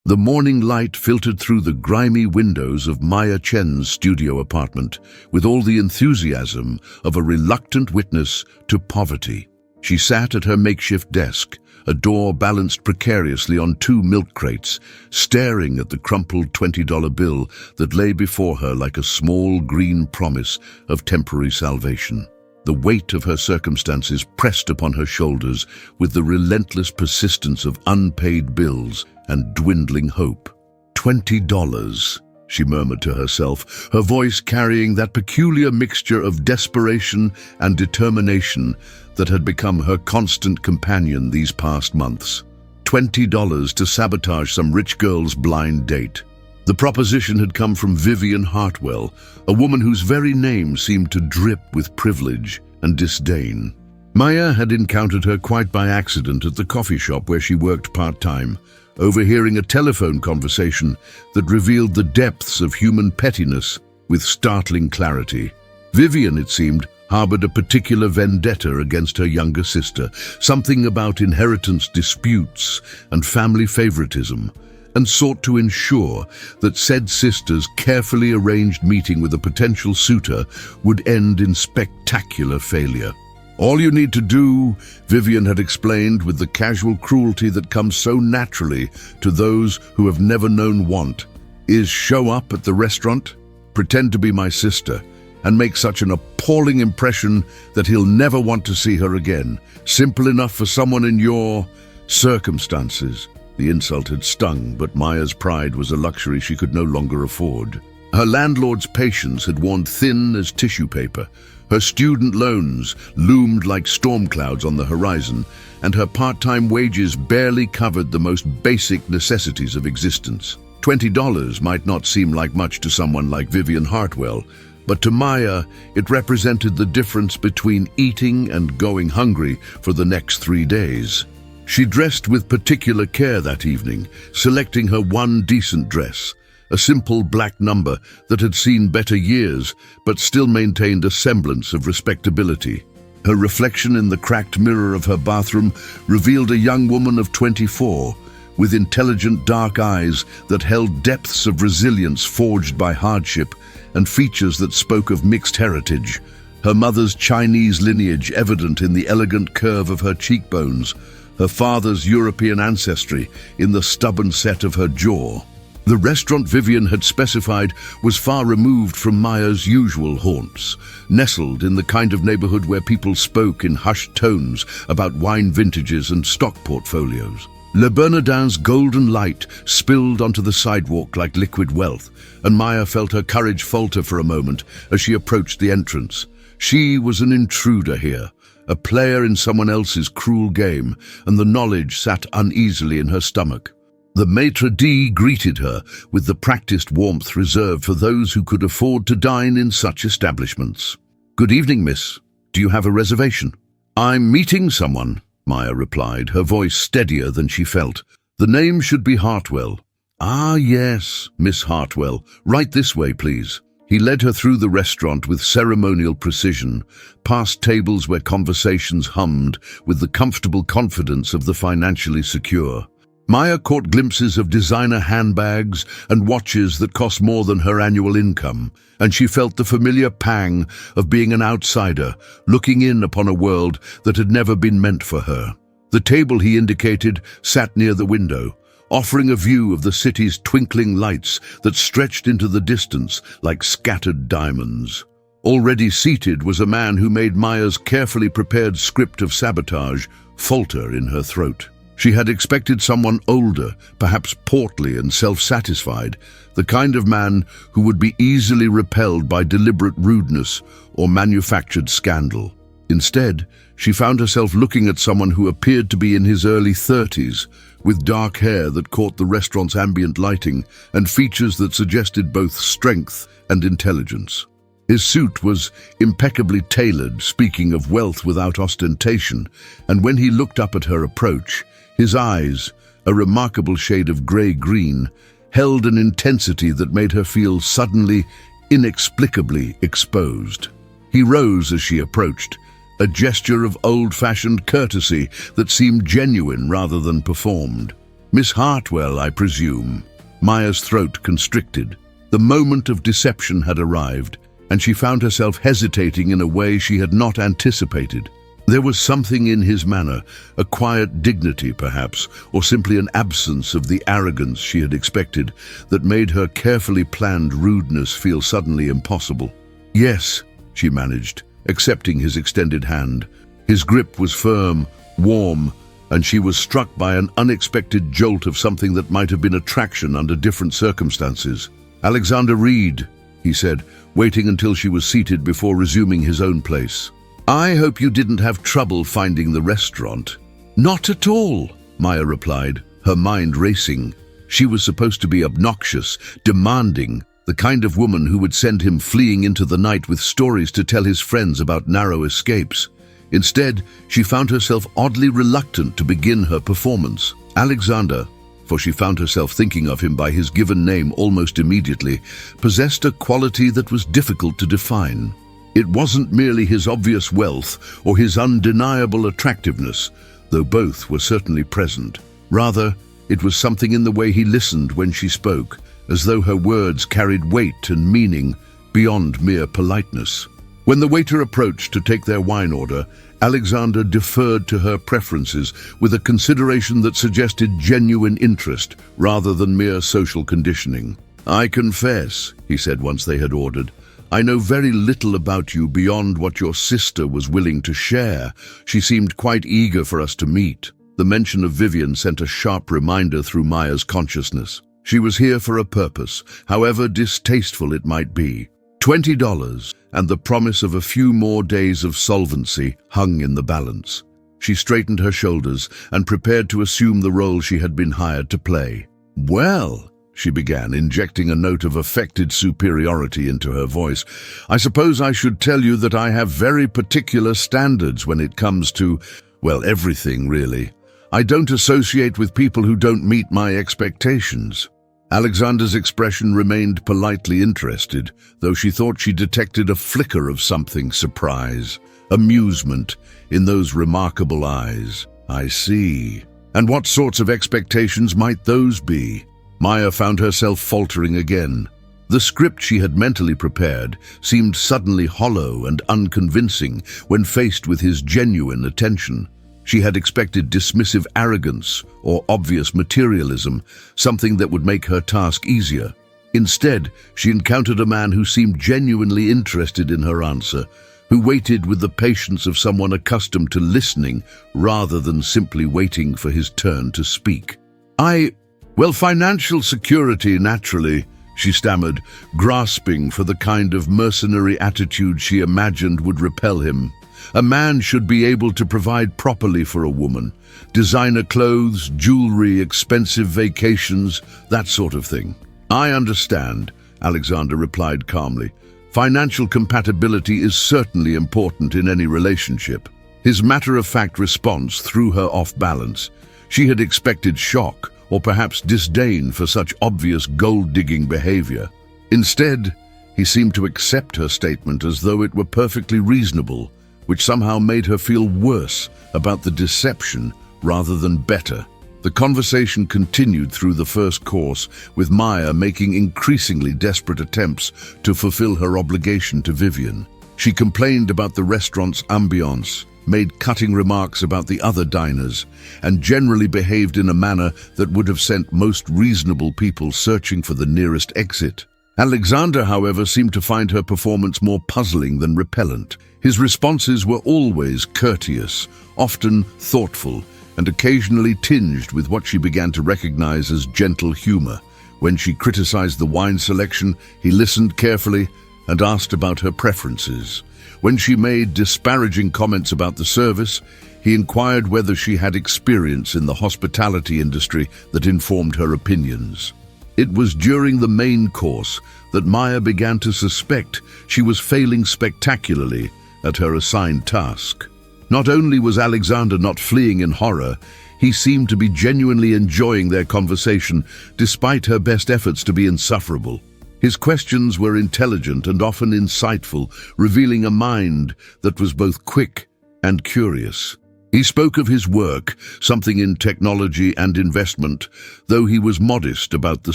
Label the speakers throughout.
Speaker 1: The morning light filtered through the grimy windows of Maya Chen's studio apartment with all the enthusiasm of a reluctant witness to poverty. She sat at her makeshift desk, a door balanced precariously on 2 milk crates, staring at the crumpled $20 bill that lay before her like a small green promise of temporary salvation. The weight of her circumstances pressed upon her shoulders with the relentless persistence of unpaid bills and dwindling hope. $20, she murmured to herself, her voice carrying that peculiar mixture of desperation and determination that had become her constant companion these past months. $20 to sabotage some rich girl's blind date. The proposition had come from Vivian Hartwell, a woman whose very name seemed to drip with privilege and disdain. Maya had encountered her quite by accident at the coffee shop where she worked part-time, overhearing a telephone conversation that revealed the depths of human pettiness with startling clarity. Vivian, it seemed, harbored a particular vendetta against her younger sister, something about inheritance disputes and family favoritism, and sought to ensure that said sister's carefully arranged meeting with a potential suitor would end in spectacular failure. "All you need to do," Vivian had explained with the casual cruelty that comes so naturally to those who have never known want, "is show up at the restaurant, pretend to be my sister, and make such an appalling impression that he'll never want to see her again. Simple enough for someone in your circumstances." The insult had stung, but Maya's pride was a luxury she could no longer afford. Her landlord's patience had worn thin as tissue paper. Her student loans loomed like storm clouds on the horizon, and her part-time wages barely covered the most basic necessities of existence. $20 might not seem like much to someone like Vivian Hartwell, but to Maya, it represented the difference between eating and going hungry for the next 3 days. She dressed with particular care that evening, selecting her one decent dress, a simple black number that had seen better years but still maintained a semblance of respectability. Her reflection in the cracked mirror of her bathroom revealed a young woman of 24, with intelligent dark eyes that held depths of resilience forged by hardship and features that spoke of mixed heritage, her mother's Chinese lineage evident in the elegant curve of her cheekbones, her father's European ancestry in the stubborn set of her jaw. The restaurant Vivian had specified was far removed from Maya's usual haunts, nestled in the kind of neighborhood where people spoke in hushed tones about wine vintages and stock portfolios. Le Bernardin's golden light spilled onto the sidewalk like liquid wealth, and Maya felt her courage falter for a moment as she approached the entrance. She was an intruder here, a player in someone else's cruel game, and the knowledge sat uneasily in her stomach. The maitre d' greeted her with the practiced warmth reserved for those who could afford to dine in such establishments. "Good evening, miss. Do you have a reservation?" "I'm meeting someone," Maya replied, her voice steadier than she felt. "The name should be Hartwell." "Ah, yes, Miss Hartwell. Right this way, please." He led her through the restaurant with ceremonial precision, past tables where conversations hummed with the comfortable confidence of the financially secure. Maya caught glimpses of designer handbags and watches that cost more than her annual income, and she felt the familiar pang of being an outsider, looking in upon a world that had never been meant for her. The table he indicated sat near the window, offering a view of the city's twinkling lights that stretched into the distance like scattered diamonds. Already seated was a man who made Maya's carefully prepared script of sabotage falter in her throat. She had expected someone older, perhaps portly and self-satisfied, the kind of man who would be easily repelled by deliberate rudeness or manufactured scandal. Instead, she found herself looking at someone who appeared to be in his early 30s, with dark hair that caught the restaurant's ambient lighting and features that suggested both strength and intelligence. His suit was impeccably tailored, speaking of wealth without ostentation, and when he looked up at her approach, his eyes, a remarkable shade of grey-green, held an intensity that made her feel suddenly, inexplicably exposed. He rose as she approached, a gesture of old-fashioned courtesy that seemed genuine rather than performed. Miss Hartwell, I presume. Maya's throat constricted. The moment of deception had arrived, and she found herself hesitating in a way she had not anticipated. There was something in his manner, a quiet dignity perhaps, or simply an absence of the arrogance she had expected, that made her carefully planned rudeness feel suddenly impossible. Yes, she managed, accepting his extended hand. His grip was firm, warm, and she was struck by an unexpected jolt of something that might have been attraction under different circumstances. "Alexander Reed," he said, waiting until she was seated before resuming his own place. "I hope you didn't have trouble finding the restaurant." "Not at all," Maya replied, her mind racing. She was supposed to be obnoxious, demanding, the kind of woman who would send him fleeing into the night with stories to tell his friends about narrow escapes. Instead, she found herself oddly reluctant to begin her performance. Alexander, for she found herself thinking of him by his given name almost immediately, possessed a quality that was difficult to define. It wasn't merely his obvious wealth or his undeniable attractiveness, though both were certainly present. Rather, it was something in the way he listened when she spoke, as though her words carried weight and meaning beyond mere politeness. When the waiter approached to take their wine order, Alexander deferred to her preferences with a consideration that suggested genuine interest rather than mere social conditioning. "I confess," he said once they had ordered, "I know very little about you beyond what your sister was willing to share. She seemed quite eager for us to meet." The mention of Vivian sent a sharp reminder through Maya's consciousness. She was here for a purpose, however distasteful it might be. $20 and the promise of a few more days of solvency hung in the balance. She straightened her shoulders and prepared to assume the role she had been hired to play. "Well," she began, injecting a note of affected superiority into her voice, "I suppose I should tell you that I have very particular standards when it comes to, well, everything really. I don't associate with people who don't meet my expectations." Alexander's expression remained politely interested, though she thought she detected a flicker of something: surprise, amusement, in those remarkable eyes. "I see. And what sorts of expectations might those be?" Maya found herself faltering again. The script she had mentally prepared seemed suddenly hollow and unconvincing when faced with his genuine attention. She had expected dismissive arrogance or obvious materialism, something that would make her task easier. Instead, she encountered a man who seemed genuinely interested in her answer, who waited with the patience of someone accustomed to listening rather than simply waiting for his turn to speak. Well, financial security, naturally," she stammered, grasping for the kind of mercenary attitude she imagined would repel him. A man should be able to provide properly for a woman. Designer clothes, jewelry, expensive vacations, that sort of thing. "I understand," Alexander replied calmly. "Financial compatibility is certainly important in any relationship." His matter-of-fact response threw her off balance. She had expected shock, or perhaps disdain for such obvious gold-digging behavior. Instead, he seemed to accept her statement as though it were perfectly reasonable, which somehow made her feel worse about the deception rather than better. The conversation continued through the first course, with Maya making increasingly desperate attempts to fulfill her obligation to Vivian. She complained about the restaurant's ambiance, made cutting remarks about the other diners, and generally behaved in a manner that would have sent most reasonable people searching for the nearest exit. Alexander, however, seemed to find her performance more puzzling than repellent. His responses were always courteous, often thoughtful, and occasionally tinged with what she began to recognize as gentle humor. When she criticized the wine selection, he listened carefully and asked about her preferences. When she made disparaging comments about the service, he inquired whether she had experience in the hospitality industry that informed her opinions. It was during the main course that Maya began to suspect she was failing spectacularly at her assigned task. Not only was Alexander not fleeing in horror, he seemed to be genuinely enjoying their conversation despite her best efforts to be insufferable. His questions were intelligent and often insightful, revealing a mind that was both quick and curious. He spoke of his work, something in technology and investment, though he was modest about the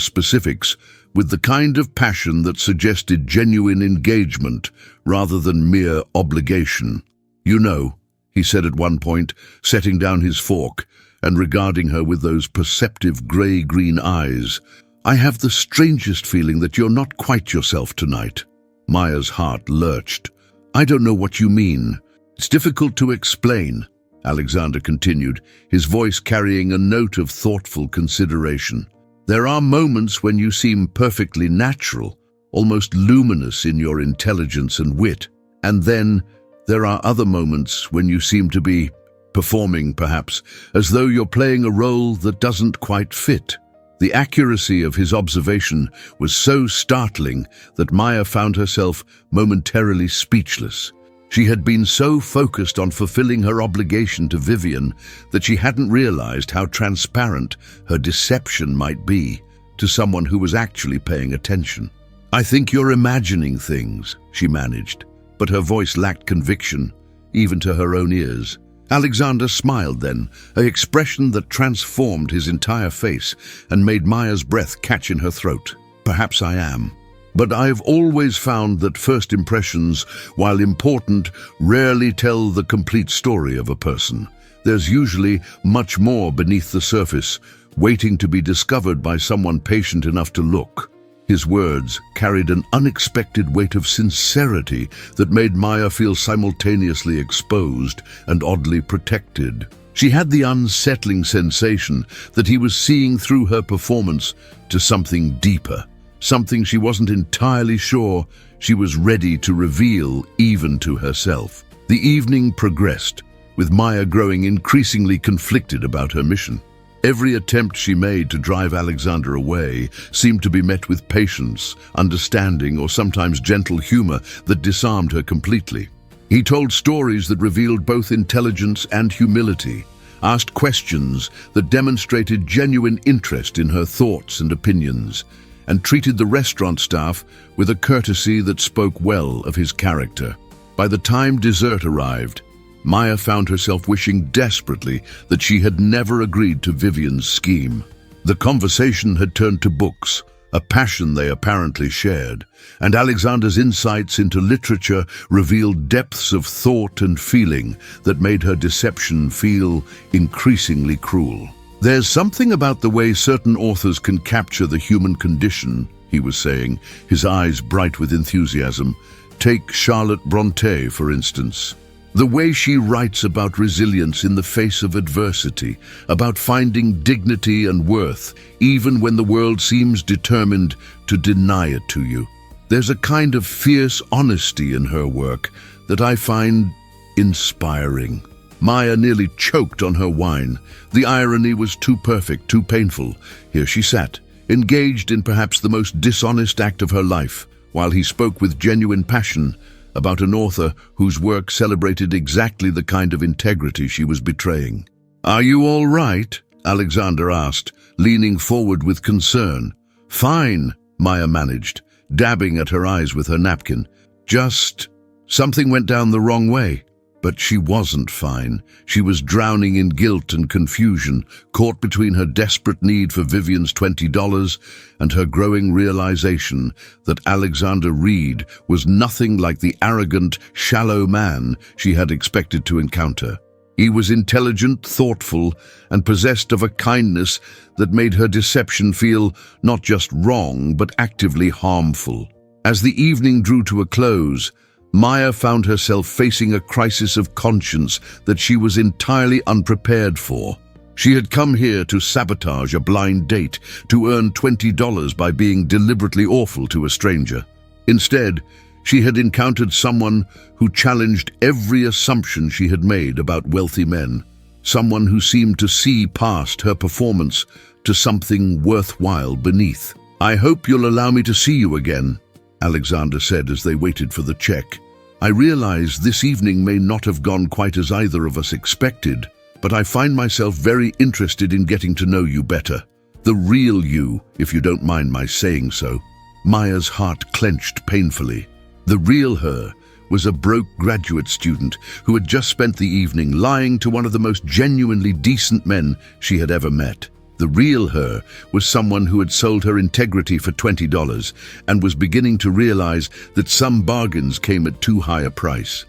Speaker 1: specifics, with the kind of passion that suggested genuine engagement rather than mere obligation. "You know," he said at one point, setting down his fork and regarding her with those perceptive grey-green eyes, "I have the strangest feeling that you're not quite yourself tonight." Maya's heart lurched. "I don't know what you mean. It's difficult to explain," Alexander continued, his voice carrying a note of thoughtful consideration. "There are moments when you seem perfectly natural, almost luminous in your intelligence and wit, and then there are other moments when you seem to be performing, perhaps, as though you're playing a role that doesn't quite fit." The accuracy of his observation was so startling that Maya found herself momentarily speechless. She had been so focused on fulfilling her obligation to Vivian that she hadn't realized how transparent her deception might be to someone who was actually paying attention. "I think you're imagining things," she managed, but her voice lacked conviction, even to her own ears. Alexander smiled then, an expression that transformed his entire face and made Maya's breath catch in her throat. "Perhaps I am. But I've always found that first impressions, while important, rarely tell the complete story of a person. There's usually much more beneath the surface, waiting to be discovered by someone patient enough to look." His words carried an unexpected weight of sincerity that made Maya feel simultaneously exposed and oddly protected. She had the unsettling sensation that he was seeing through her performance to something deeper, something she wasn't entirely sure she was ready to reveal even to herself. The evening progressed, with Maya growing increasingly conflicted about her mission. Every attempt she made to drive Alexander away seemed to be met with patience, understanding, or sometimes gentle humor that disarmed her completely. He told stories that revealed both intelligence and humility, asked questions that demonstrated genuine interest in her thoughts and opinions, and treated the restaurant staff with a courtesy that spoke well of his character. By the time dessert arrived, Maya found herself wishing desperately that she had never agreed to Vivian's scheme. The conversation had turned to books, a passion they apparently shared, and Alexander's insights into literature revealed depths of thought and feeling that made her deception feel increasingly cruel. "There's something about the way certain authors can capture the human condition," he was saying, his eyes bright with enthusiasm. "Take Charlotte Brontë, for instance. The way she writes about resilience in the face of adversity, about finding dignity and worth, even when the world seems determined to deny it to you. There's a kind of fierce honesty in her work that I find inspiring." Maya nearly choked on her wine. The irony was too perfect, too painful. Here she sat, engaged in perhaps the most dishonest act of her life, while he spoke with genuine passion about an author whose work celebrated exactly the kind of integrity she was betraying. "Are you all right?" Alexander asked, leaning forward with concern. "Fine," Maya managed, dabbing at her eyes with her napkin. "Just something went down the wrong way." But she wasn't fine. She was drowning in guilt and confusion, caught between her desperate need for Vivian's $20 and her growing realization that Alexander Reed was nothing like the arrogant, shallow man she had expected to encounter. He was intelligent, thoughtful, and possessed of a kindness that made her deception feel not just wrong, but actively harmful. As the evening drew to a close, Maya found herself facing a crisis of conscience that she was entirely unprepared for. She had come here to sabotage a blind date, to earn $20 by being deliberately awful to a stranger. Instead, she had encountered someone who challenged every assumption she had made about wealthy men, someone who seemed to see past her performance to something worthwhile beneath. "I hope you'll allow me to see you again," Alexander said as they waited for the check. "I realize this evening may not have gone quite as either of us expected, but I find myself very interested in getting to know you better. The real you, if you don't mind my saying so." Maya's heart clenched painfully. The real her was a broke graduate student who had just spent the evening lying to one of the most genuinely decent men she had ever met. The real her was someone who had sold her integrity for $20 and was beginning to realize that some bargains came at too high a price.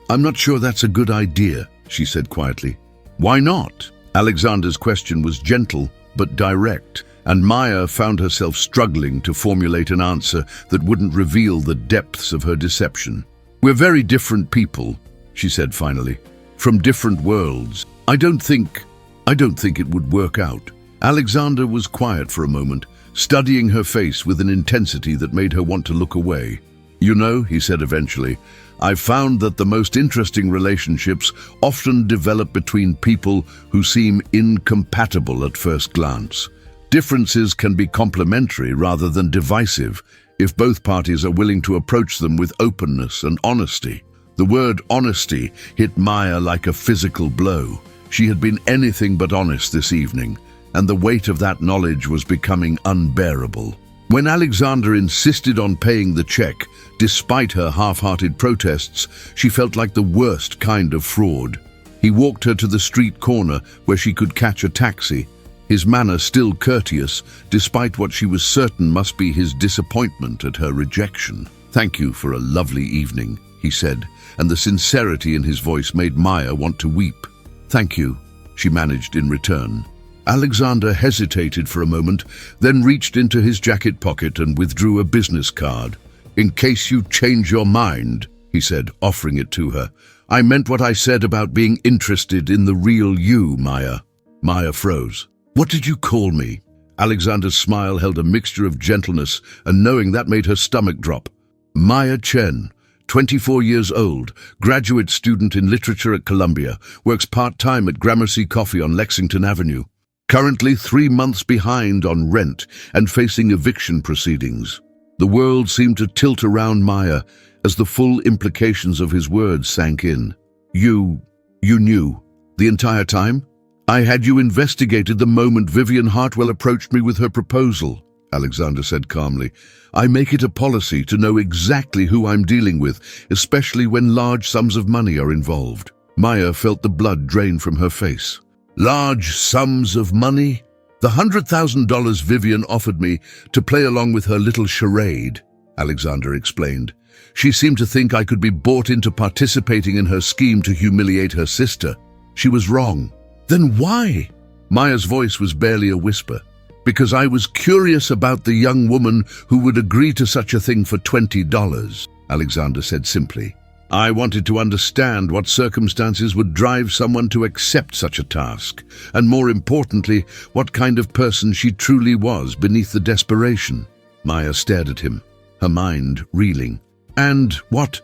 Speaker 1: I'm not sure that's a good idea, she said quietly. Why not? Alexander's question was gentle but direct, and Maya found herself struggling to formulate an answer that wouldn't reveal the depths of her deception. We're very different people, she said finally, from different worlds. I don't think it would work out. Alexander was quiet for a moment, studying her face with an intensity that made her want to look away. You know, he said eventually, I've found that the most interesting relationships often develop between people who seem incompatible at first glance. Differences can be complementary rather than divisive if both parties are willing to approach them with openness and honesty. The word honesty hit Maya like a physical blow. She had been anything but honest this evening, and the weight of that knowledge was becoming unbearable. When Alexander insisted on paying the check, despite her half-hearted protests, she felt like the worst kind of fraud. He walked her to the street corner where she could catch a taxi, his manner still courteous, despite what she was certain must be his disappointment at her rejection. Thank you for a lovely evening, he said, and the sincerity in his voice made Maya want to weep. Thank you, she managed in return. Alexander hesitated for a moment, then reached into his jacket pocket and withdrew a business card. In case you change your mind, he said, offering it to her. I meant what I said about being interested in the real you, Maya. Maya froze. What did you call me? Alexander's smile held a mixture of gentleness and knowing that made her stomach drop. Maya Chen, 24 years old, graduate student in literature at Columbia, works part-time at Gramercy Coffee on Lexington Avenue. Currently 3 months behind on rent and facing eviction proceedings. The world seemed to tilt around Maya as the full implications of his words sank in. You knew the entire time? I had you investigated the moment Vivian Hartwell approached me with her proposal, Alexander said calmly. I make it a policy to know exactly who I'm dealing with, especially when large sums of money are involved. Maya felt the blood drain from her face. Large sums of money? The $100,000 Vivian offered me to play along with her little charade, Alexander explained. She seemed to think I could be bought into participating in her scheme to humiliate her sister. She was wrong. Then why? Maya's voice was barely a whisper. Because I was curious about the young woman who would agree to such a thing for $20, Alexander said simply. I wanted to understand what circumstances would drive someone to accept such a task, and more importantly, what kind of person she truly was beneath the desperation. Maya stared at him, her mind reeling. And what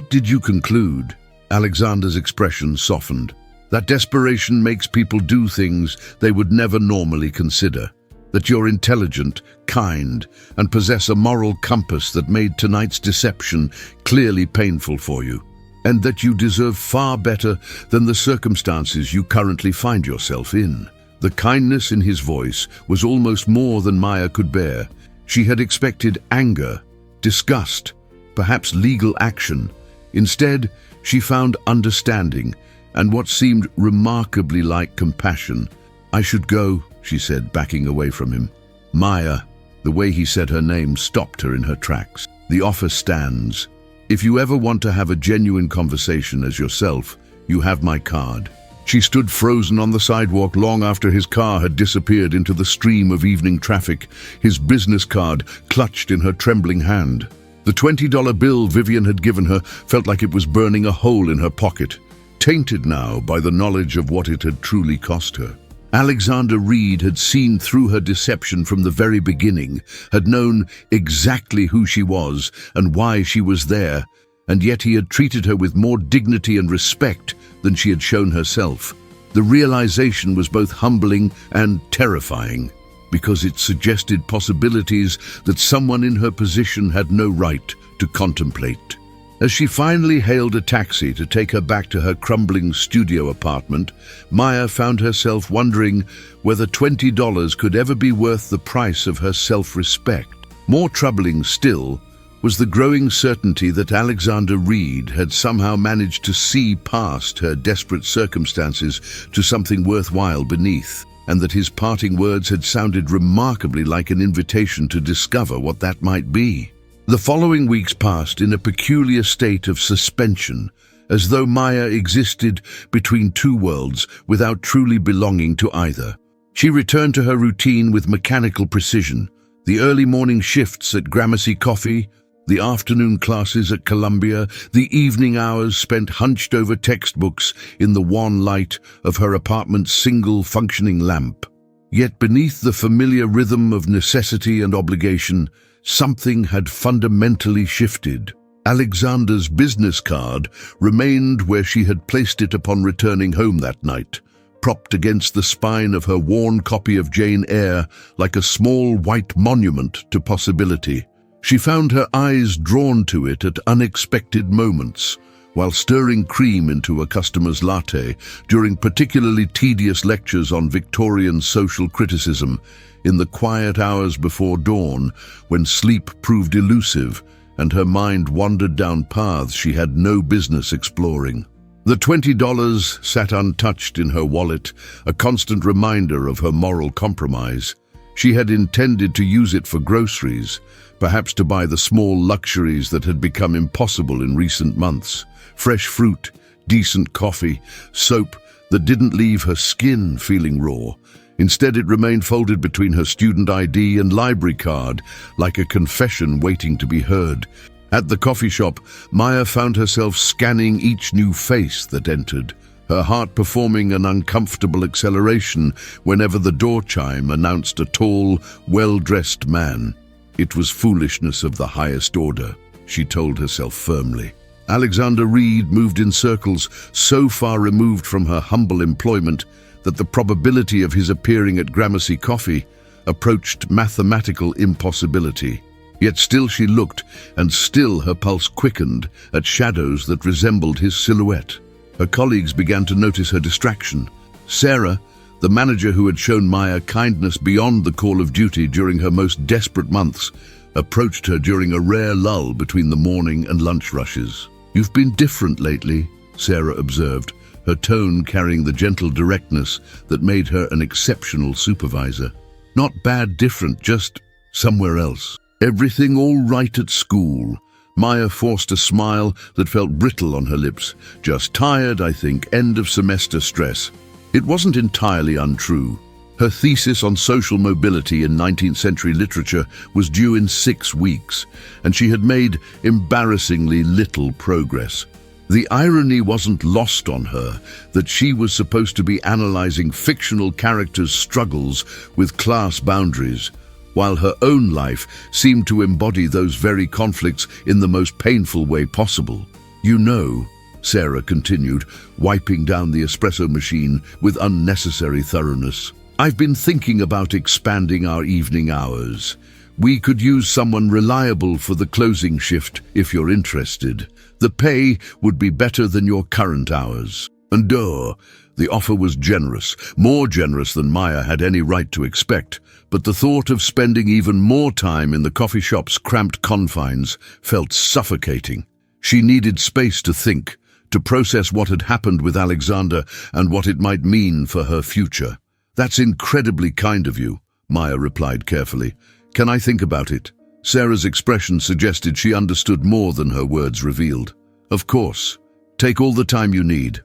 Speaker 1: did you conclude? Alexander's expression softened. That desperation makes people do things they would never normally consider. That you're intelligent, kind, and possess a moral compass that made tonight's deception clearly painful for you, and that you deserve far better than the circumstances you currently find yourself in. The kindness in his voice was almost more than Maya could bear. She had expected anger, disgust, perhaps legal action. Instead, she found understanding and what seemed remarkably like compassion. I should go, she said, backing away from him. Maya, the way he said her name stopped her in her tracks. The offer stands. If you ever want to have a genuine conversation as yourself, you have my card. She stood frozen on the sidewalk long after his car had disappeared into the stream of evening traffic, his business card clutched in her trembling hand. The $20 bill Vivian had given her felt like it was burning a hole in her pocket, tainted now by the knowledge of what it had truly cost her. Alexander Reed had seen through her deception from the very beginning, had known exactly who she was and why she was there, and yet he had treated her with more dignity and respect than she had shown herself. The realization was both humbling and terrifying, because it suggested possibilities that someone in her position had no right to contemplate. As she finally hailed a taxi to take her back to her crumbling studio apartment, Maya found herself wondering whether $20 could ever be worth the price of her self-respect. More troubling still was the growing certainty that Alexander Reed had somehow managed to see past her desperate circumstances to something worthwhile beneath, and that his parting words had sounded remarkably like an invitation to discover what that might be. The following weeks passed in a peculiar state of suspension, as though Maya existed between two worlds without truly belonging to either. She returned to her routine with mechanical precision: the early morning shifts at Gramercy Coffee, the afternoon classes at Columbia, the evening hours spent hunched over textbooks in the wan light of her apartment's single functioning lamp. Yet beneath the familiar rhythm of necessity and obligation, something had fundamentally shifted. Alexander's business card remained where she had placed it upon returning home that night, propped against the spine of her worn copy of Jane Eyre like a small white monument to possibility. She found her eyes drawn to it at unexpected moments, while stirring cream into a customer's latte during particularly tedious lectures on Victorian social criticism, in the quiet hours before dawn, when sleep proved elusive and her mind wandered down paths she had no business exploring. The $20 sat untouched in her wallet, a constant reminder of her moral compromise. She had intended to use it for groceries, perhaps to buy the small luxuries that had become impossible in recent months: fresh fruit, decent coffee, soap that didn't leave her skin feeling raw. Instead, it remained folded between her student ID and library card, like a confession waiting to be heard. At the coffee shop, Maya found herself scanning each new face that entered, her heart performing an uncomfortable acceleration whenever the door chime announced a tall, well-dressed man. It was foolishness of the highest order, she told herself firmly. Alexander Reed moved in circles so far removed from her humble employment that the probability of his appearing at Gramercy Coffee approached mathematical impossibility. Yet still she looked, and still her pulse quickened at shadows that resembled his silhouette. Her colleagues began to notice her distraction. Sarah, the manager who had shown Maya kindness beyond the call of duty during her most desperate months, approached her during a rare lull between the morning and lunch rushes. "You've been different lately," Sarah observed, her tone carrying the gentle directness that made her an exceptional supervisor. "Not bad different, just somewhere else." "Everything all right at school?" Maya forced a smile that felt brittle on her lips. "Just tired, I think, end of semester stress." It wasn't entirely untrue. Her thesis on social mobility in 19th century literature was due in 6 weeks, and she had made embarrassingly little progress. The irony wasn't lost on her that she was supposed to be analyzing fictional characters' struggles with class boundaries, while her own life seemed to embody those very conflicts in the most painful way possible. "You know," Sarah continued, wiping down the espresso machine with unnecessary thoroughness, "I've been thinking about expanding our evening hours. We could use someone reliable for the closing shift if you're interested. The pay would be better than your current hours." And the offer was generous, more generous than Maya had any right to expect, but the thought of spending even more time in the coffee shop's cramped confines felt suffocating. She needed space to think, to process what had happened with Alexander and what it might mean for her future. "That's incredibly kind of you," Maya replied carefully. "Can I think about it?" Sarah's expression suggested she understood more than her words revealed. "Of course. Take all the time you need."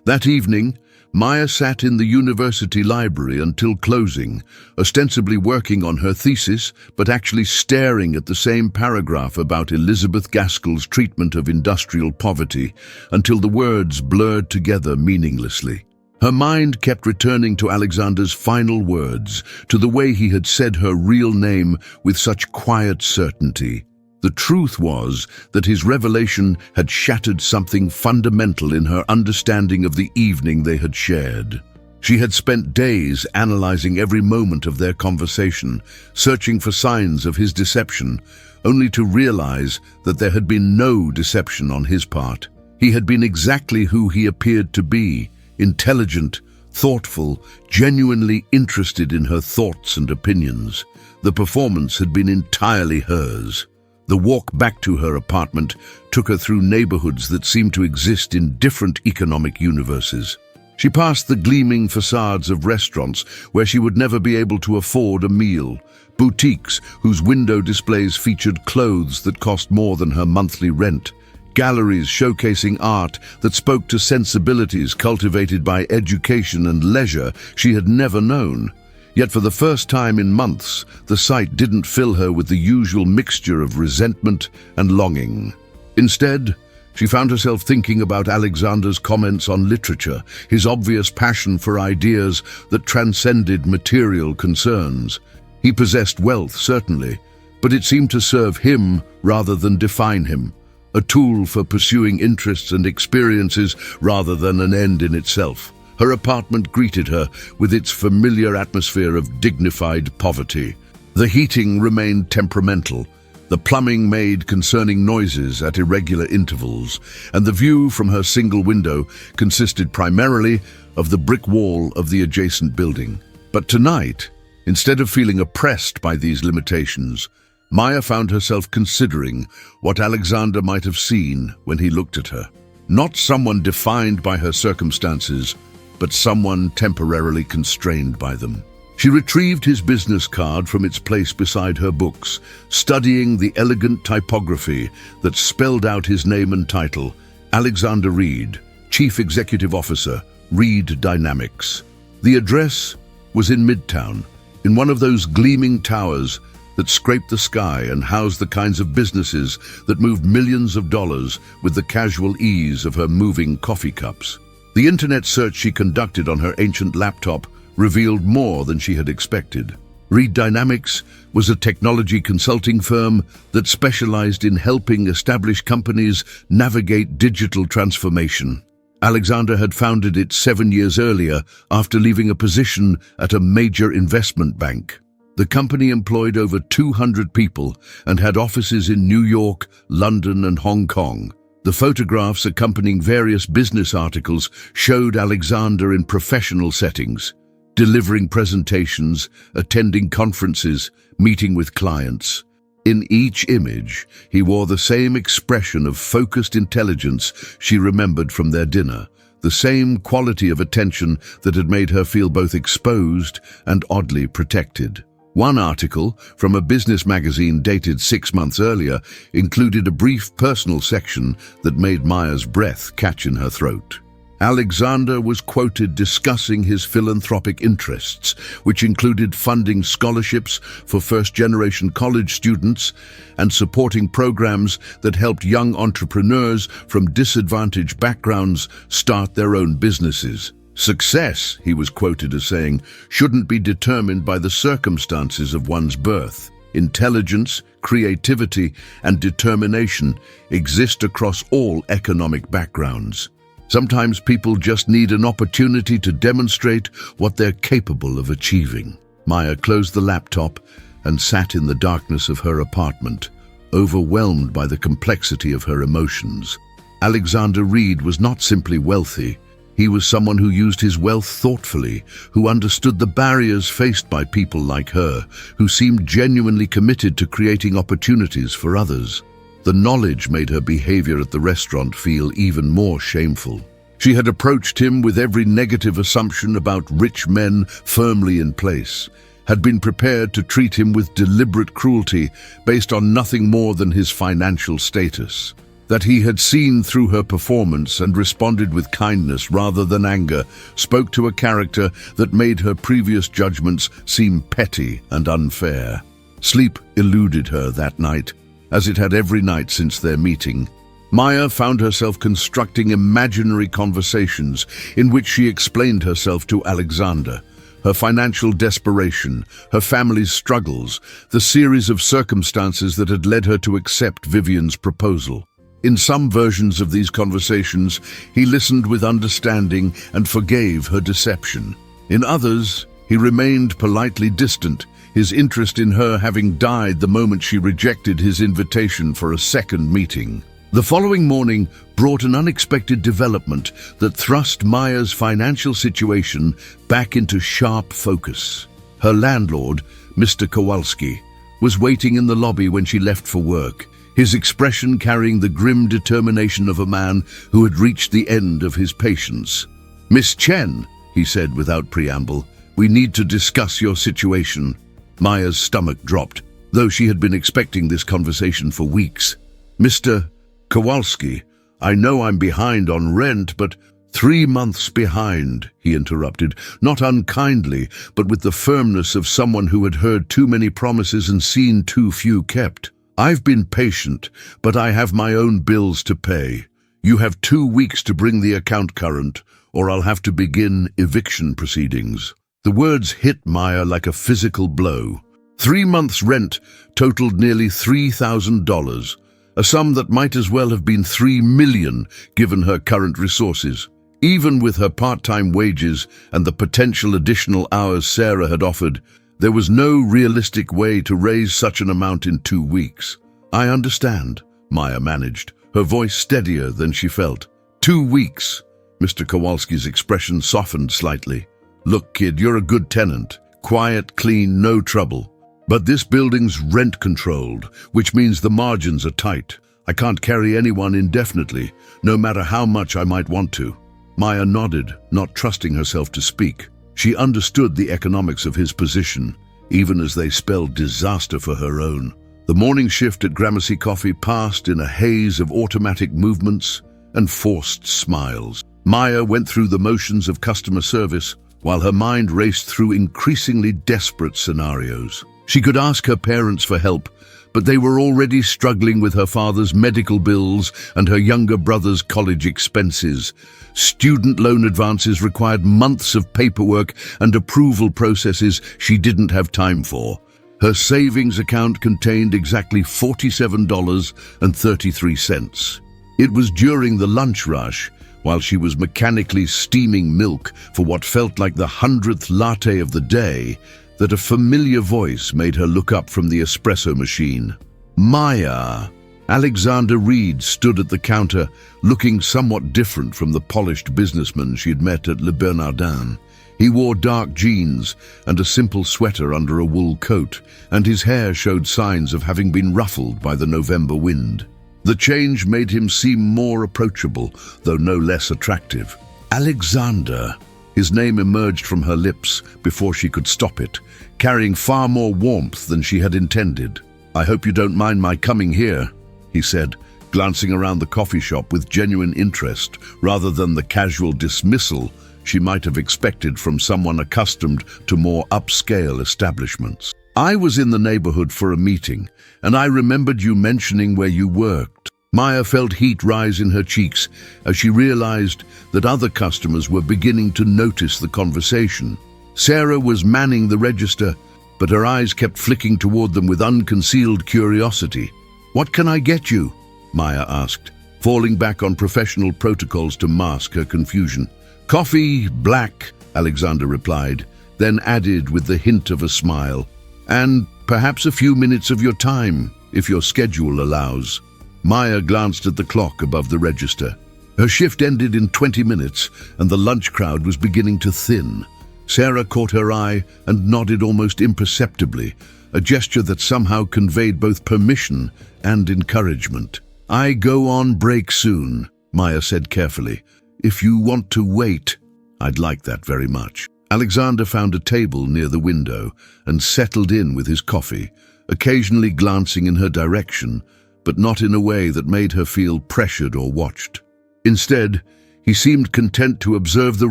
Speaker 1: That evening, Maya sat in the university library until closing, ostensibly working on her thesis, but actually staring at the same paragraph about Elizabeth Gaskell's treatment of industrial poverty, until the words blurred together meaninglessly. Her mind kept returning to Alexander's final words, to the way he had said her real name with such quiet certainty. The truth was that his revelation had shattered something fundamental in her understanding of the evening they had shared. She had spent days analyzing every moment of their conversation, searching for signs of his deception, only to realize that there had been no deception on his part. He had been exactly who he appeared to be: intelligent, thoughtful, genuinely interested in her thoughts and opinions. The performance had been entirely hers. The walk back to her apartment took her through neighborhoods that seemed to exist in different economic universes. She passed the gleaming facades of restaurants where she would never be able to afford a meal, boutiques whose window displays featured clothes that cost more than her monthly rent, galleries showcasing art that spoke to sensibilities cultivated by education and leisure she had never known. Yet for the first time in months, the sight didn't fill her with the usual mixture of resentment and longing. Instead, she found herself thinking about Alexander's comments on literature, his obvious passion for ideas that transcended material concerns. He possessed wealth, certainly, but it seemed to serve him rather than define him, a tool for pursuing interests and experiences rather than an end in itself. Her apartment greeted her with its familiar atmosphere of dignified poverty. The heating remained temperamental, the plumbing made concerning noises at irregular intervals, and the view from her single window consisted primarily of the brick wall of the adjacent building. But tonight, instead of feeling oppressed by these limitations, Maya found herself considering what Alexander might have seen when he looked at her. Not someone defined by her circumstances, but someone temporarily constrained by them. She retrieved his business card from its place beside her books, studying the elegant typography that spelled out his name and title, Alexander Reed, Chief Executive Officer, Reed Dynamics. The address was in Midtown, in one of those gleaming towers that scraped the sky and housed the kinds of businesses that moved millions of dollars with the casual ease of her moving coffee cups. The internet search she conducted on her ancient laptop revealed more than she had expected. Reed Dynamics was a technology consulting firm that specialized in helping established companies navigate digital transformation. Alexander had founded it 7 years earlier after leaving a position at a major investment bank. The company employed over 200 people and had offices in New York, London, and Hong Kong. The photographs accompanying various business articles showed Alexander in professional settings, delivering presentations, attending conferences, meeting with clients. In each image, he wore the same expression of focused intelligence she remembered from their dinner, the same quality of attention that had made her feel both exposed and oddly protected. One article, from a business magazine dated 6 months earlier, included a brief personal section that made Maya's breath catch in her throat. Alexander was quoted discussing his philanthropic interests, which included funding scholarships for first-generation college students and supporting programs that helped young entrepreneurs from disadvantaged backgrounds start their own businesses. Success, he was quoted as saying, shouldn't be determined by the circumstances of one's birth. Intelligence, creativity, and determination exist across all economic backgrounds. Sometimes people just need an opportunity to demonstrate what they're capable of achieving. Maya closed the laptop and sat in the darkness of her apartment, overwhelmed by the complexity of her emotions. Alexander Reed was not simply wealthy. He was someone who used his wealth thoughtfully, who understood the barriers faced by people like her, who seemed genuinely committed to creating opportunities for others. The knowledge made her behavior at the restaurant feel even more shameful. She had approached him with every negative assumption about rich men firmly in place, had been prepared to treat him with deliberate cruelty based on nothing more than his financial status. That he had seen through her performance and responded with kindness rather than anger spoke to a character that made her previous judgments seem petty and unfair. Sleep eluded her that night, as it had every night since their meeting. Maya found herself constructing imaginary conversations in which she explained herself to Alexander. Her financial desperation, her family's struggles, the series of circumstances that had led her to accept Vivian's proposal. In some versions of these conversations, he listened with understanding and forgave her deception. In others, he remained politely distant, his interest in her having died the moment she rejected his invitation for a second meeting. The following morning brought an unexpected development that thrust Maya's financial situation back into sharp focus. Her landlord, Mr. Kowalski, was waiting in the lobby when she left for work, his expression carrying the grim determination of a man who had reached the end of his patience. "Miss Chen," he said without preamble, "we need to discuss your situation." Maya's stomach dropped, though she had been expecting this conversation for weeks. "Mr. Kowalski, I know I'm behind on rent, but—" "3 months behind," he interrupted, not unkindly, but with the firmness of someone who had heard too many promises and seen too few kept. "I've been patient, but I have my own bills to pay. You have 2 weeks to bring the account current, or I'll have to begin eviction proceedings." The words hit Maya like a physical blow. 3 months' rent totaled nearly $3,000, a sum that might as well have been $3 million given her current resources. Even with her part-time wages and the potential additional hours Sarah had offered, there was no realistic way to raise such an amount in 2 weeks. "I understand," Maya managed, her voice steadier than she felt. 2 weeks. Mr. Kowalski's expression softened slightly. "Look, kid, you're a good tenant. Quiet, clean, no trouble. But this building's rent-controlled, which means the margins are tight. I can't carry anyone indefinitely, no matter how much I might want to." Maya nodded, not trusting herself to speak. She understood the economics of his position, even as they spelled disaster for her own. The morning shift at Gramercy Coffee passed in a haze of automatic movements and forced smiles. Maya went through the motions of customer service while her mind raced through increasingly desperate scenarios. She could ask her parents for help, but they were already struggling with her father's medical bills and her younger brother's college expenses. Student loan advances required months of paperwork and approval processes she didn't have time for. Her savings account contained exactly $47.33. It was during the lunch rush, while she was mechanically steaming milk for what felt like the 100th latte of the day, that a familiar voice made her look up from the espresso machine. "Maya." Alexander Reed stood at the counter, looking somewhat different from the polished businessman she had met at Le Bernardin. He wore dark jeans and a simple sweater under a wool coat, and his hair showed signs of having been ruffled by the November wind. The change made him seem more approachable, though no less attractive. "Alexander." His name emerged from her lips before she could stop it, carrying far more warmth than she had intended. "I hope you don't mind my coming here," he said, glancing around the coffee shop with genuine interest rather than the casual dismissal she might have expected from someone accustomed to more upscale establishments. "I was in the neighborhood for a meeting, and I remembered you mentioning where you worked." Maya felt heat rise in her cheeks as she realized that other customers were beginning to notice the conversation. Sarah was manning the register, but her eyes kept flicking toward them with unconcealed curiosity. "What can I get you?" Maya asked, falling back on professional protocols to mask her confusion. "Coffee, black," Alexander replied, then added with the hint of a smile, "and perhaps a few minutes of your time, if your schedule allows." Maya glanced at the clock above the register. Her shift ended in 20 minutes, and the lunch crowd was beginning to thin. Sarah caught her eye and nodded almost imperceptibly, a gesture that somehow conveyed both permission and encouragement. "I go on break soon," Maya said carefully. "If you want to wait, I'd like that very much." Alexander found a table near the window and settled in with his coffee, occasionally glancing in her direction, but not in a way that made her feel pressured or watched. Instead, he seemed content to observe the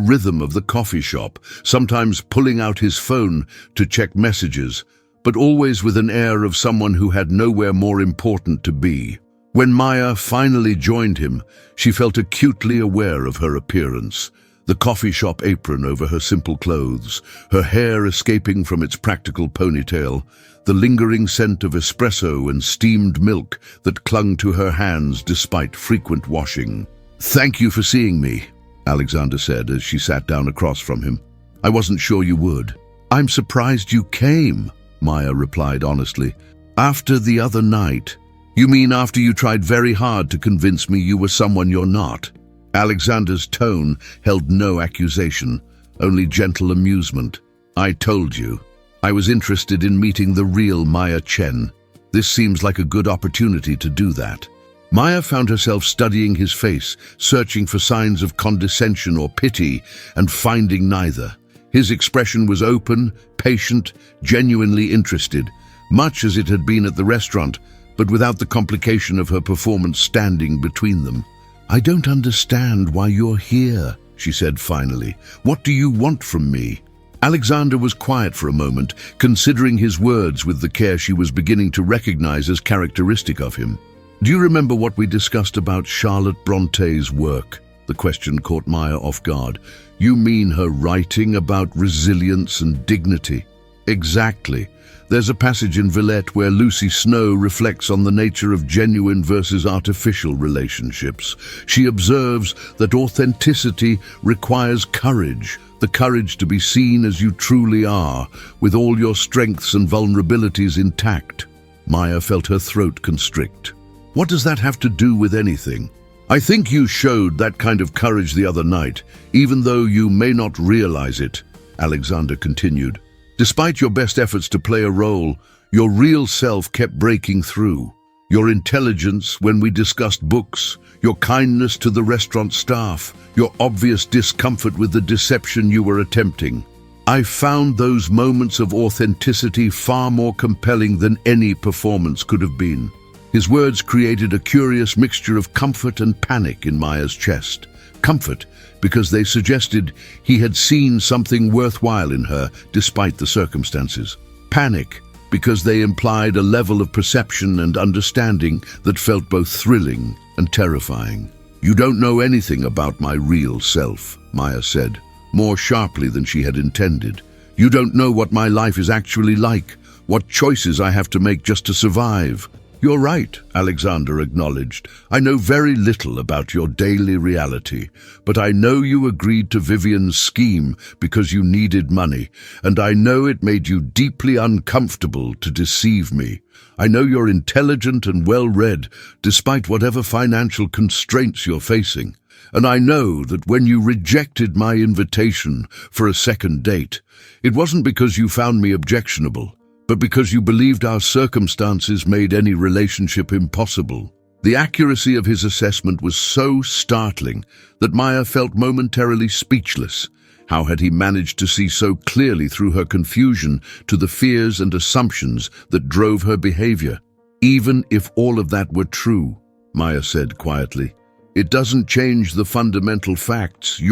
Speaker 1: rhythm of the coffee shop, sometimes pulling out his phone to check messages, but always with an air of someone who had nowhere more important to be. When Maya finally joined him, she felt acutely aware of her appearance. The coffee shop apron over her simple clothes, her hair escaping from its practical ponytail, the lingering scent of espresso and steamed milk that clung to her hands despite frequent washing. "Thank you for seeing me," Alexander said as she sat down across from him. "I wasn't sure you would." "I'm surprised you came," Maya replied honestly. "After the other night." "You mean after you tried very hard to convince me you were someone you're not?" Alexander's tone held no accusation, only gentle amusement. "I told you. I was interested in meeting the real Maya Chen." This seems like a good opportunity to do that. Maya found herself studying his face, searching for signs of condescension or pity, and finding neither. His expression was open, patient, genuinely interested, much as it had been at the restaurant, but without the complication of her performance standing between them. "I don't understand why you're here," she said finally. "What do you want from me?" Alexander was quiet for a moment, considering his words with the care she was beginning to recognize as characteristic of him. "Do you remember what we discussed about Charlotte Bronte's work?" The question caught Maya off guard. "You mean her writing about resilience and dignity?" "Exactly. There's a passage in Villette where Lucy Snow reflects on the nature of genuine versus artificial relationships. She observes that authenticity requires courage, the courage to be seen as you truly are, with all your strengths and vulnerabilities intact." Maya felt her throat constrict. "What does that have to do with anything?" "I think you showed that kind of courage the other night, even though you may not realize it," Alexander continued. "Despite your best efforts to play a role, your real self kept breaking through. Your intelligence when we discussed books, your kindness to the restaurant staff, your obvious discomfort with the deception you were attempting. I found those moments of authenticity far more compelling than any performance could have been." His words created a curious mixture of comfort and panic in Maya's chest. Comfort, because they suggested he had seen something worthwhile in her despite the circumstances. Panic, because they implied a level of perception and understanding that felt both thrilling and terrifying. "You don't know anything about my real self," Maya said, more sharply than she had intended. "You don't know what my life is actually like, what choices I have to make just to survive." "You're right," Alexander acknowledged. "I know very little about your daily reality, but I know you agreed to Vivian's scheme because you needed money, and I know it made you deeply uncomfortable to deceive me. I know you're intelligent and well-read, despite whatever financial constraints you're facing. And I know that when you rejected my invitation for a second date, it wasn't because you found me objectionable, but because you believed our circumstances made any relationship impossible." The accuracy of his assessment was so startling that Maya felt momentarily speechless. How had he managed to see so clearly through her confusion to the fears and assumptions that drove her behavior? "Even if all of that were true," Maya said quietly, "it doesn't change the fundamental facts.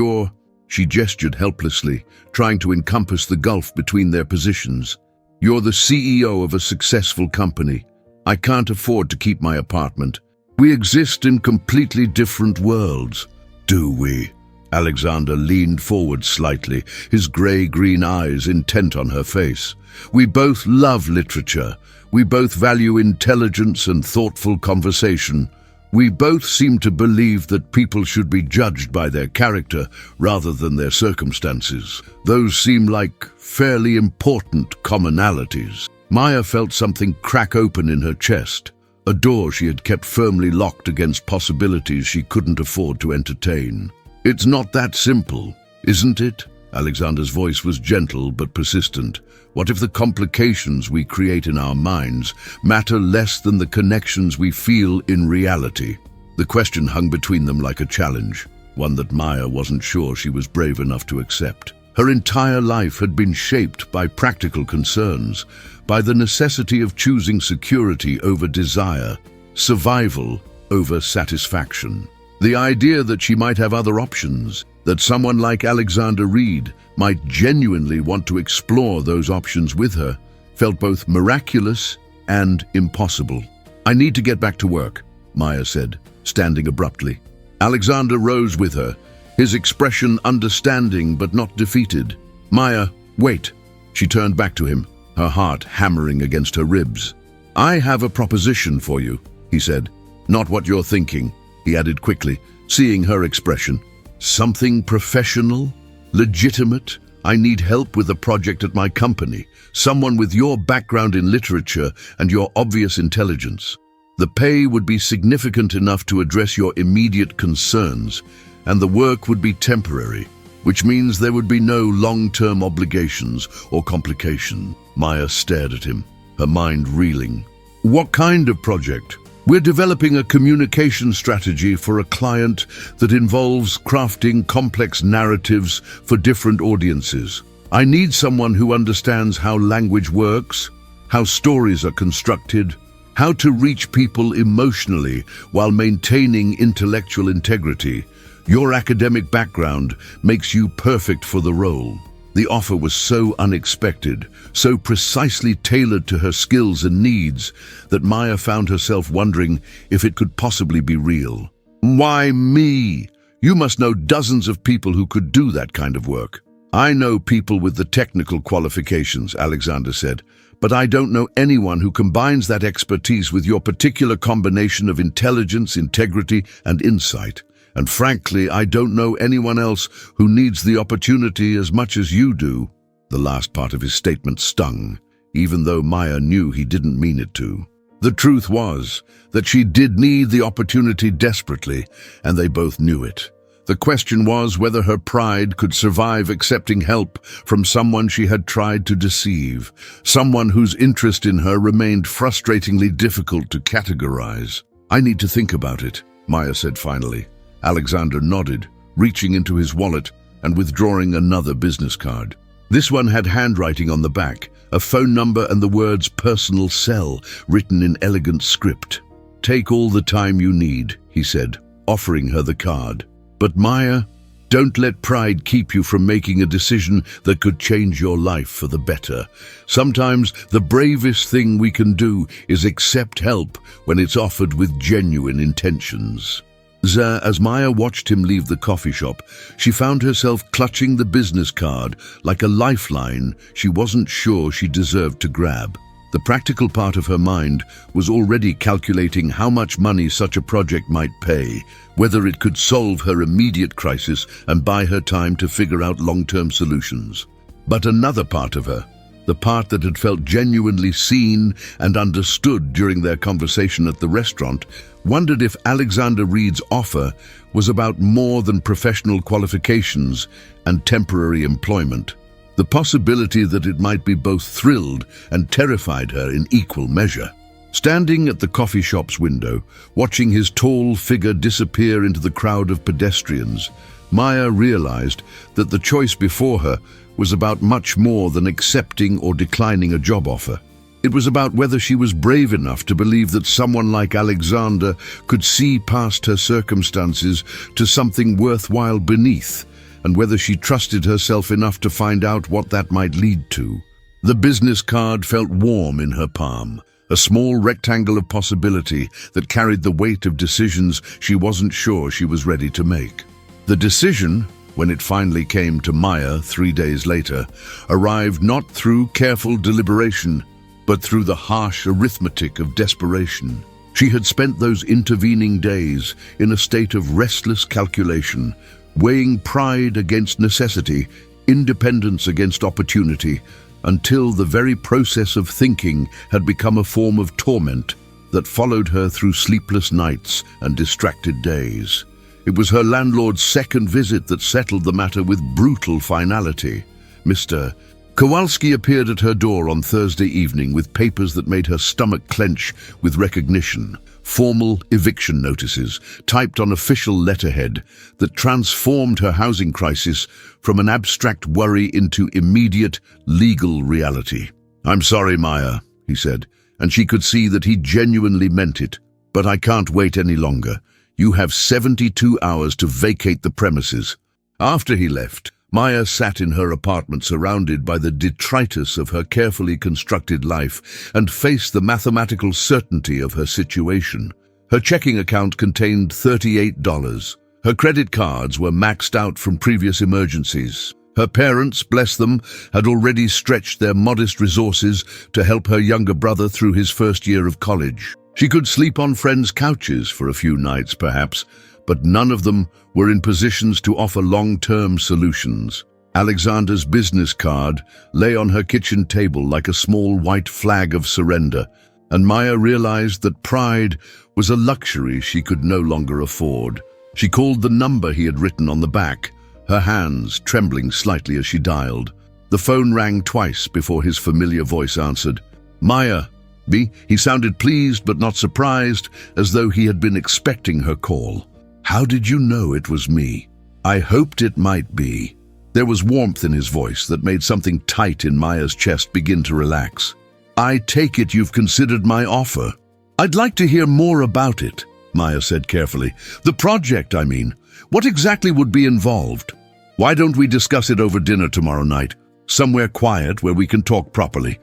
Speaker 1: She gestured helplessly, trying to encompass the gulf between their positions. "You're the CEO of a successful company. I can't afford to keep my apartment. We exist in completely different worlds." "Do we?" Alexander leaned forward slightly, his gray-green eyes intent on her face. "We both love literature. We both value intelligence and thoughtful conversation. We both seem to believe that people should be judged by their character rather than their circumstances. Those seem like fairly important commonalities." Maya felt something crack open in her chest, a door she had kept firmly locked against possibilities she couldn't afford to entertain. "It's not that simple, isn't it?" Alexander's voice was gentle but persistent. "What if the complications we create in our minds matter less than the connections we feel in reality?" The question hung between them like a challenge, one that Maya wasn't sure she was brave enough to accept. Her entire life had been shaped by practical concerns, by the necessity of choosing security over desire, survival over satisfaction. The idea that she might have other options, that someone like Alexander Reed might genuinely want to explore those options with her, felt both miraculous and impossible. "I need to get back to work," Maya said, standing abruptly. Alexander rose with her, his expression understanding but not defeated. "Maya, wait." She turned back to him, her heart hammering against her ribs. "I have a proposition for you," he said. "Not what you're thinking," he added quickly, seeing her expression. "Something professional, legitimate. I need help with a project at my company, someone with your background in literature and your obvious intelligence. The pay would be significant enough to address your immediate concerns, and the work would be temporary, which means there would be no long-term obligations or complication." Maya stared at him, her mind reeling. What kind of project? We're developing a communication strategy for a client that involves crafting complex narratives for different audiences. I need someone who understands how language works, how stories are constructed, how to reach people emotionally while maintaining intellectual integrity. Your academic background makes you perfect for the role. The offer was so unexpected, so precisely tailored to her skills and needs, that Maya found herself wondering if it could possibly be real. Why me? You must know dozens of people who could do that kind of work. I know people with the technical qualifications, Alexander said, but I don't know anyone who combines that expertise with your particular combination of intelligence, integrity, and insight. And frankly, I don't know anyone else who needs the opportunity as much as you do. The last part of his statement stung, even though Maya knew he didn't mean it to. The truth was that she did need the opportunity desperately, and they both knew it. The question was whether her pride could survive accepting help from someone she had tried to deceive, someone whose interest in her remained frustratingly difficult to categorize. I need to think about it, Maya said finally. Alexander nodded, reaching into his wallet and withdrawing another business card. This one had handwriting on the back, a phone number and the words "personal cell" written in elegant script. "Take all the time you need," he said, offering her the card. "But Maya, don't let pride keep you from making a decision that could change your life for the better. Sometimes the bravest thing we can do is accept help when it's offered with genuine intentions." As Maya watched him leave the coffee shop, she found herself clutching the business card like a lifeline she wasn't sure she deserved to grab. The practical part of her mind was already calculating how much money such a project might pay, whether it could solve her immediate crisis and buy her time to figure out long-term solutions. But another part of her, the part that had felt genuinely seen and understood during their conversation at the restaurant, wondered if Alexander Reed's offer was about more than professional qualifications and temporary employment. The possibility that it might be both thrilled and terrified her in equal measure. Standing at the coffee shop's window, watching his tall figure disappear into the crowd of pedestrians, Maya realized that the choice before her was about much more than accepting or declining a job offer. It was about whether she was brave enough to believe that someone like Alexander could see past her circumstances to something worthwhile beneath, and whether she trusted herself enough to find out what that might lead to. The business card felt warm in her palm, a small rectangle of possibility that carried the weight of decisions she wasn't sure she was ready to make. The decision, when it finally came to Maya 3 days later, arrived not through careful deliberation, but through the harsh arithmetic of desperation. She had spent those intervening days in a state of restless calculation, weighing pride against necessity, independence against opportunity, until the very process of thinking had become a form of torment that followed her through sleepless nights and distracted days. It was her landlord's second visit that settled the matter with brutal finality. Mr. Kowalski appeared at her door on Thursday evening with papers that made her stomach clench with recognition. Formal eviction notices, typed on official letterhead, that transformed her housing crisis from an abstract worry into immediate, legal reality. "I'm sorry, Maya," he said, and she could see that he genuinely meant it. "But I can't wait any longer. You have 72 hours to vacate the premises." After he left, Maya sat in her apartment surrounded by the detritus of her carefully constructed life and faced the mathematical certainty of her situation. Her checking account contained $38. Her credit cards were maxed out from previous emergencies. Her parents, bless them, had already stretched their modest resources to help her younger brother through his first year of college. She could sleep on friends' couches for a few nights, perhaps, but none of them were in positions to offer long-term solutions. Alexander's business card lay on her kitchen table like a small white flag of surrender, and Maya realized that pride was a luxury she could no longer afford. She called the number he had written on the back, her hands trembling slightly as she dialed. The phone rang twice before his familiar voice answered. "Maya, He sounded pleased but not surprised, as though he had been expecting her call. "How did you know it was me?" "I hoped it might be." There was warmth in his voice that made something tight in Maya's chest begin to relax. "I take it you've considered my offer." "I'd like to hear more about it," Maya said carefully. "The project, I mean. What exactly would be involved?" "Why don't we discuss it over dinner tomorrow night? Somewhere quiet where we can talk properly."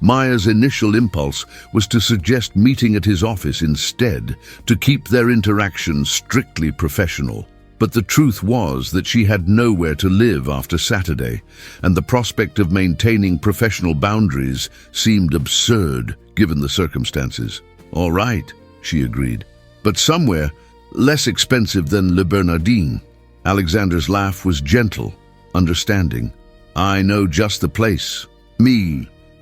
Speaker 1: Maya's initial impulse was to suggest meeting at his office instead, to keep their interaction strictly professional. But the truth was that she had nowhere to live after Saturday, and the prospect of maintaining professional boundaries seemed absurd given the circumstances. "All right," she agreed, "but somewhere less expensive than Le Bernardin." Alexander's laugh was gentle, understanding. "I know just the place."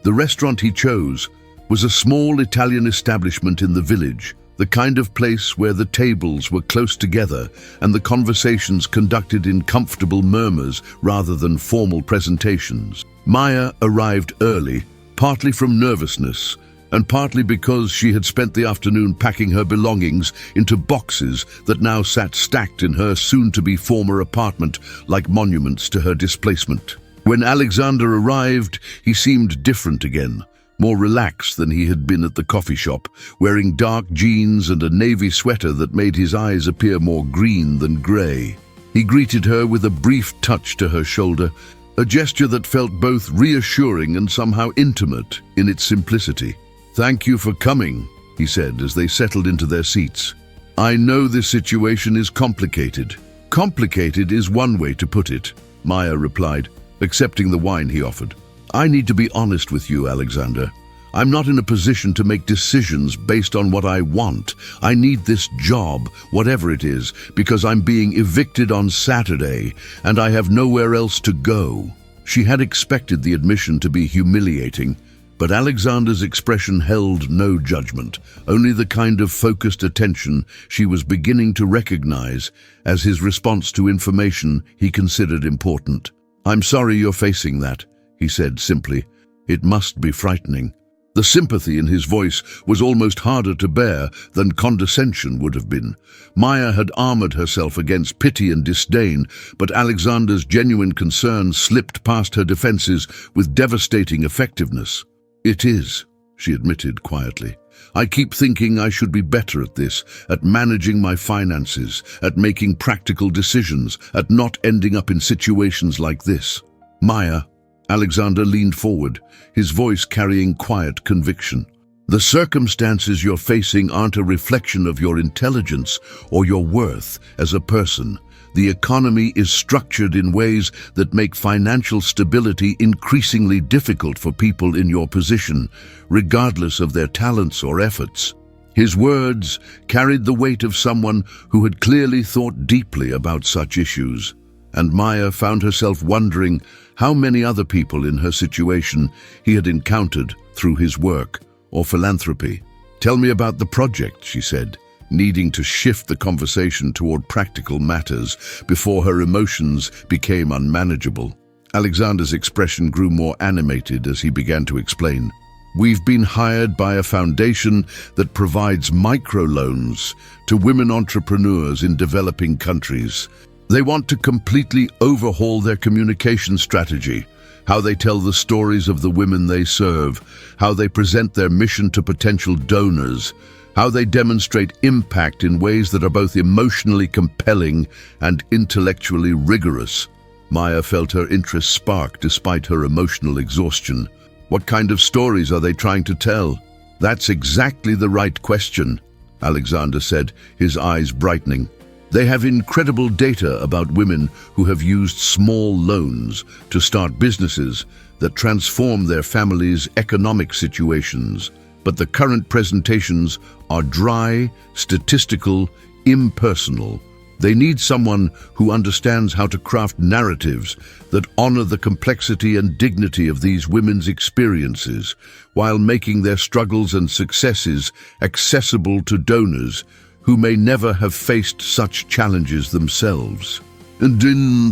Speaker 1: The restaurant he chose was a small Italian establishment in the village, the kind of place where the tables were close together and the conversations conducted in comfortable murmurs rather than formal presentations. Maya arrived early, partly from nervousness, and partly because she had spent the afternoon packing her belongings into boxes that now sat stacked in her soon-to-be former apartment like monuments to her displacement. When Alexander arrived, he seemed different again, more relaxed than he had been at the coffee shop, wearing dark jeans and a navy sweater that made his eyes appear more green than grey. He greeted her with a brief touch to her shoulder, a gesture that felt both reassuring and somehow intimate in its simplicity. "Thank you for coming," he said as they settled into their seats. "I know this situation is complicated." "Complicated is one way to put it," Maya replied, accepting the wine he offered. "I need to be honest with you, Alexander. I'm not in a position to make decisions based on what I want. I need this job, whatever it is, because I'm being evicted on Saturday, and I have nowhere else to go." She had expected the admission to be humiliating, but Alexander's expression held no judgment, only the kind of focused attention she was beginning to recognize as his response to information he considered important. "I'm sorry you're facing that," he said simply. "It must be frightening." The sympathy in his voice was almost harder to bear than condescension would have been. Maya had armored herself against pity and disdain, but Alexander's genuine concern slipped past her defenses with devastating effectiveness. "It is," she admitted quietly. "I keep thinking I should be better at this, at managing my finances, at making practical decisions, at not ending up in situations like this." "Maya," Alexander leaned forward, his voice carrying quiet conviction. "The circumstances you're facing aren't a reflection of your intelligence or your worth as a person. The economy is structured in ways that make financial stability increasingly difficult for people in your position, regardless of their talents or efforts." His words carried the weight of someone who had clearly thought deeply about such issues, and Maya found herself wondering how many other people in her situation he had encountered through his work or philanthropy. "Tell me about the project," she said, needing to shift the conversation toward practical matters before her emotions became unmanageable. Alexander's expression grew more animated as he began to explain. "We've been hired by a foundation that provides microloans to women entrepreneurs in developing countries. They want to completely overhaul their communication strategy, how they tell the stories of the women they serve, how they present their mission to potential donors, how they demonstrate impact in ways that are both emotionally compelling and intellectually rigorous." Maya felt her interest spark despite her emotional exhaustion. "What kind of stories are they trying to tell?" "That's exactly the right question," Alexander said, his eyes brightening. "They have incredible data about women who have used small loans to start businesses that transform their families' economic situations. But the current presentations are dry, statistical, impersonal. They need someone who understands how to craft narratives that honor the complexity and dignity of these women's experiences, while making their struggles and successes accessible to donors who may never have faced such challenges themselves." And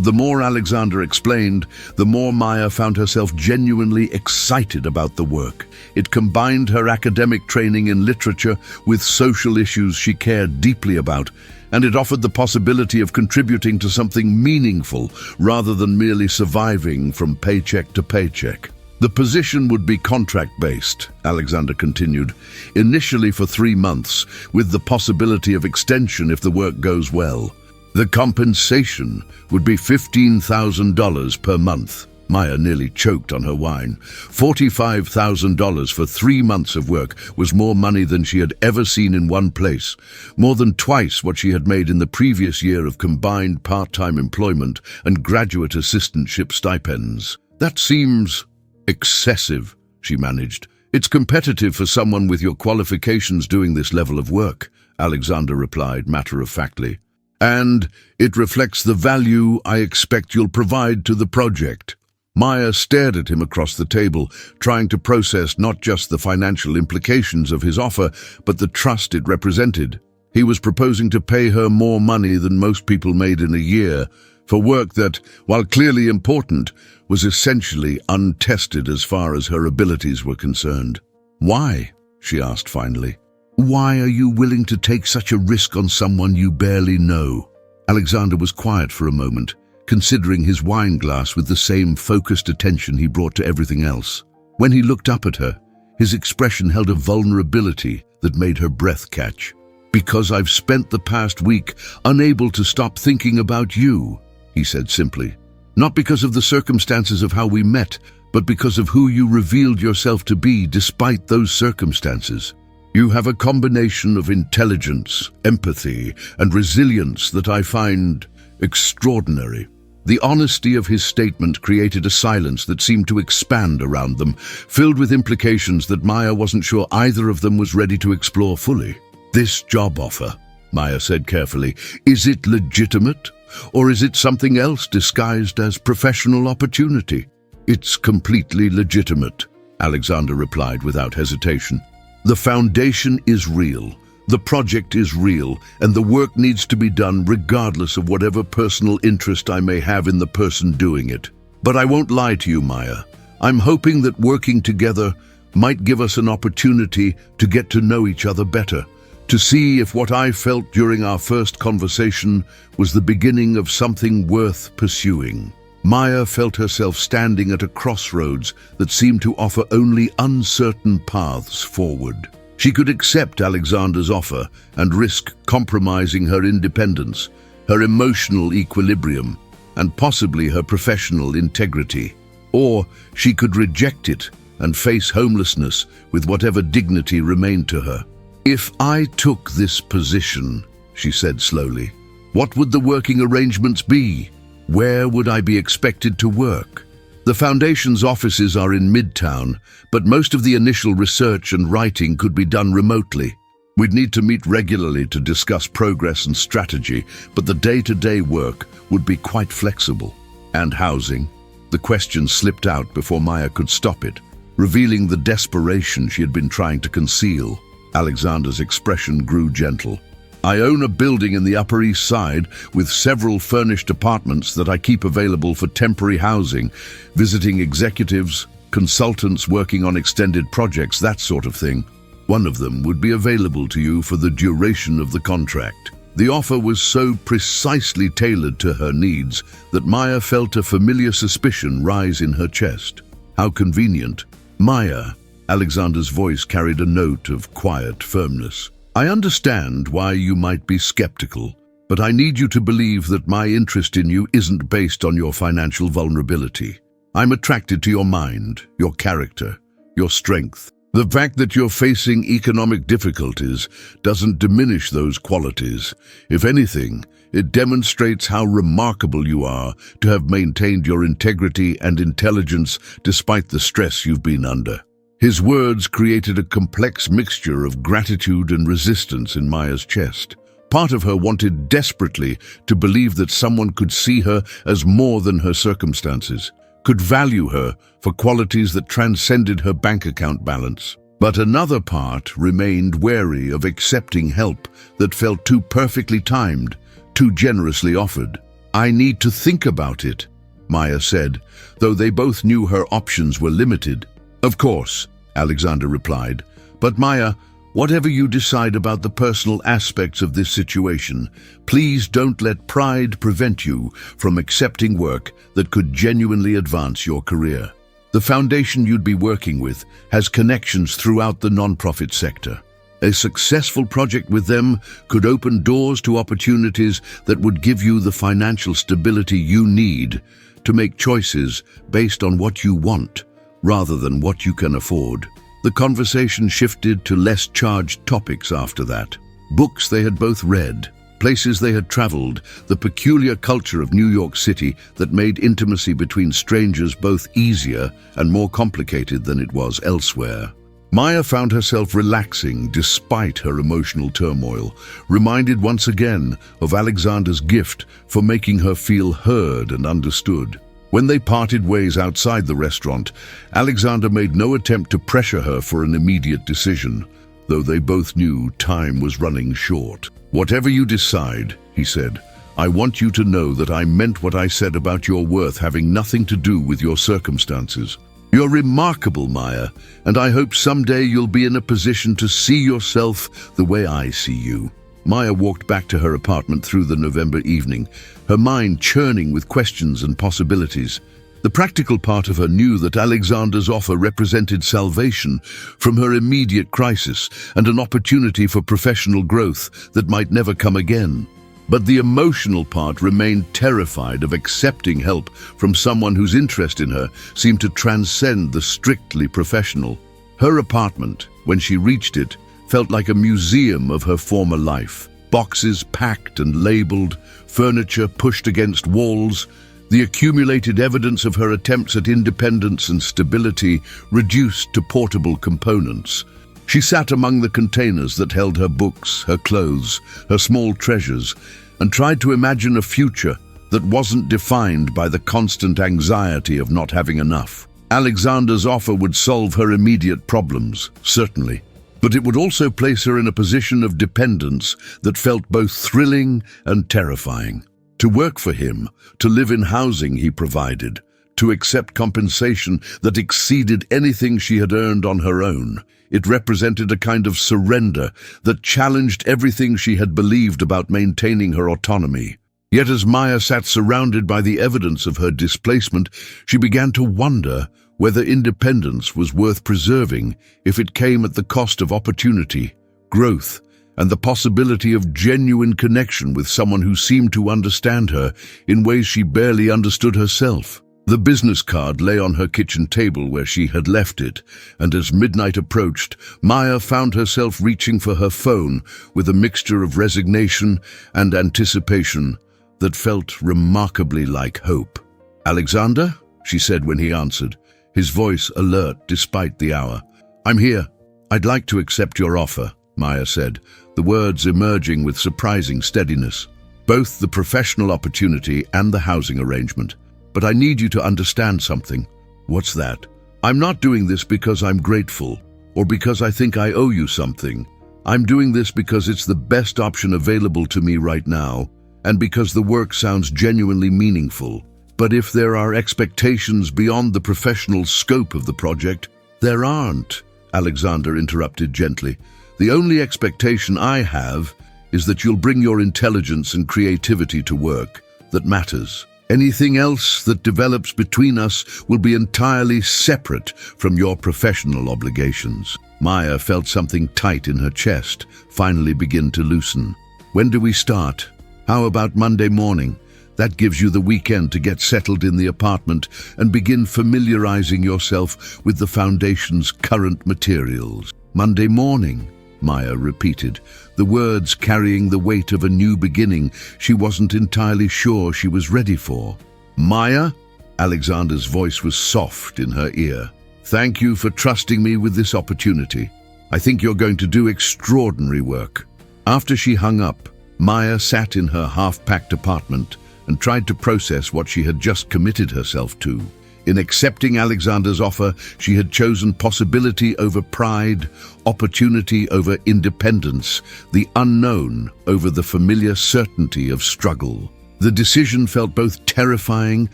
Speaker 1: the more Alexander explained, the more Maya found herself genuinely excited about the work. It combined her academic training in literature with social issues she cared deeply about, and it offered the possibility of contributing to something meaningful rather than merely surviving from paycheck to paycheck. The position would be contract-based, Alexander continued, initially for 3 months, with the possibility of extension if the work goes well. The compensation would be $15,000 per month. Maya nearly choked on her wine. $45,000 for 3 months of work was more money than she had ever seen in one place, more than twice what she had made in the previous year of combined part-time employment and graduate assistantship stipends. That seems excessive, she managed. It's competitive for someone with your qualifications doing this level of work, Alexander replied matter-of-factly. And it reflects the value I expect you'll provide to the project. Maya stared at him across the table, trying to process not just the financial implications of his offer, but the trust it represented. He was proposing to pay her more money than most people made in a year, for work that, while clearly important, was essentially untested as far as her abilities were concerned. "Why?" she asked finally. "Why are you willing to take such a risk on someone you barely know?" Alexander was quiet for a moment, considering his wine glass with the same focused attention he brought to everything else. When he looked up at her, his expression held a vulnerability that made her breath catch. "Because I've spent the past week unable to stop thinking about you," he said simply. "Not because of the circumstances of how we met, but because of who you revealed yourself to be despite those circumstances. You have a combination of intelligence, empathy, and resilience that I find extraordinary." The honesty of his statement created a silence that seemed to expand around them, filled with implications that Maya wasn't sure either of them was ready to explore fully. "This job offer," Maya said carefully, "is it legitimate? Or is it something else disguised as professional opportunity?" "It's completely legitimate," Alexander replied without hesitation. "The foundation is real, the project is real, and the work needs to be done regardless of whatever personal interest I may have in the person doing it. But I won't lie to you, Maya. I'm hoping that working together might give us an opportunity to get to know each other better, to see if what I felt during our first conversation was the beginning of something worth pursuing." Maya felt herself standing at a crossroads that seemed to offer only uncertain paths forward. She could accept Alexander's offer and risk compromising her independence, her emotional equilibrium, and possibly her professional integrity. Or she could reject it and face homelessness with whatever dignity remained to her. "If I took this position," she said slowly, "what would the working arrangements be? Where would I be expected to work?" The Foundation's offices are in Midtown, but most of the initial research and writing could be done remotely. We'd need to meet regularly to discuss progress and strategy, but the day-to-day work would be quite flexible. "And housing?" The question slipped out before Maya could stop it, revealing the desperation she had been trying to conceal. Alexander's expression grew gentle. "I own a building in the Upper East Side with several furnished apartments that I keep available for temporary housing, visiting executives, consultants working on extended projects, that sort of thing. One of them would be available to you for the duration of the contract." The offer was so precisely tailored to her needs that Maya felt a familiar suspicion rise in her chest. "How convenient." "Maya," Alexander's voice carried a note of quiet firmness. "I understand why you might be skeptical, but I need you to believe that my interest in you isn't based on your financial vulnerability. I'm attracted to your mind, your character, your strength. The fact that you're facing economic difficulties doesn't diminish those qualities. If anything, it demonstrates how remarkable you are to have maintained your integrity and intelligence despite the stress you've been under." His words created a complex mixture of gratitude and resistance in Maya's chest. Part of her wanted desperately to believe that someone could see her as more than her circumstances, could value her for qualities that transcended her bank account balance. But another part remained wary of accepting help that felt too perfectly timed, too generously offered. "I need to think about it," Maya said, though they both knew her options were limited. "Of course," Alexander replied, "but Maya, whatever you decide about the personal aspects of this situation, please don't let pride prevent you from accepting work that could genuinely advance your career. The foundation you'd be working with has connections throughout the nonprofit sector. A successful project with them could open doors to opportunities that would give you the financial stability you need to make choices based on what you want rather than what you can afford." The conversation shifted to less charged topics after that. Books they had both read, places they had traveled, the peculiar culture of New York City that made intimacy between strangers both easier and more complicated than it was elsewhere. Maya found herself relaxing despite her emotional turmoil, reminded once again of Alexander's gift for making her feel heard and understood. When they parted ways outside the restaurant, Alexander made no attempt to pressure her for an immediate decision, though they both knew time was running short. "Whatever you decide," he said, "I want you to know that I meant what I said about your worth having nothing to do with your circumstances. You're remarkable, Maya, and I hope someday you'll be in a position to see yourself the way I see you." Maya walked back to her apartment through the November evening, her mind churning with questions and possibilities. The practical part of her knew that Alexander's offer represented salvation from her immediate crisis and an opportunity for professional growth that might never come again. But the emotional part remained terrified of accepting help from someone whose interest in her seemed to transcend the strictly professional. Her apartment, when she reached it, felt like a museum of her former life. Boxes packed and labeled, furniture pushed against walls, the accumulated evidence of her attempts at independence and stability reduced to portable components. She sat among the containers that held her books, her clothes, her small treasures, and tried to imagine a future that wasn't defined by the constant anxiety of not having enough. Alexander's offer would solve her immediate problems, certainly, but it would also place her in a position of dependence that felt both thrilling and terrifying. To work for him, to live in housing he provided, to accept compensation that exceeded anything she had earned on her own. It represented a kind of surrender that challenged everything she had believed about maintaining her autonomy. Yet as Maya sat surrounded by the evidence of her displacement, she began to wonder whether independence was worth preserving if it came at the cost of opportunity, growth, and the possibility of genuine connection with someone who seemed to understand her in ways she barely understood herself. The business card lay on her kitchen table where she had left it, and as midnight approached, Maya found herself reaching for her phone with a mixture of resignation and anticipation that felt remarkably like hope. "Alexander?" she said when he answered, his voice alert despite the hour. "I'm here. I'd like to accept your offer," Maya said, the words emerging with surprising steadiness. "Both the professional opportunity and the housing arrangement. But I need you to understand something." "What's that?" "I'm not doing this because I'm grateful, or because I think I owe you something. I'm doing this because it's the best option available to me right now, and because the work sounds genuinely meaningful. But if there are expectations beyond the professional scope of the project..." "There aren't," Alexander interrupted gently. "The only expectation I have is that you'll bring your intelligence and creativity to work that matters. Anything else that develops between us will be entirely separate from your professional obligations." Maya felt something tight in her chest finally begin to loosen. "When do we start? How about Monday morning? That gives you the weekend to get settled in the apartment and begin familiarizing yourself with the foundation's current materials." "Monday morning," Maya repeated, the words carrying the weight of a new beginning she wasn't entirely sure she was ready for. "Maya?" Alexander's voice was soft in her ear. "Thank you for trusting me with this opportunity. I think you're going to do extraordinary work." After she hung up, Maya sat in her half-packed apartment and tried to process what she had just committed herself to. In accepting Alexander's offer, she had chosen possibility over pride, opportunity over independence, the unknown over the familiar certainty of struggle. The decision felt both terrifying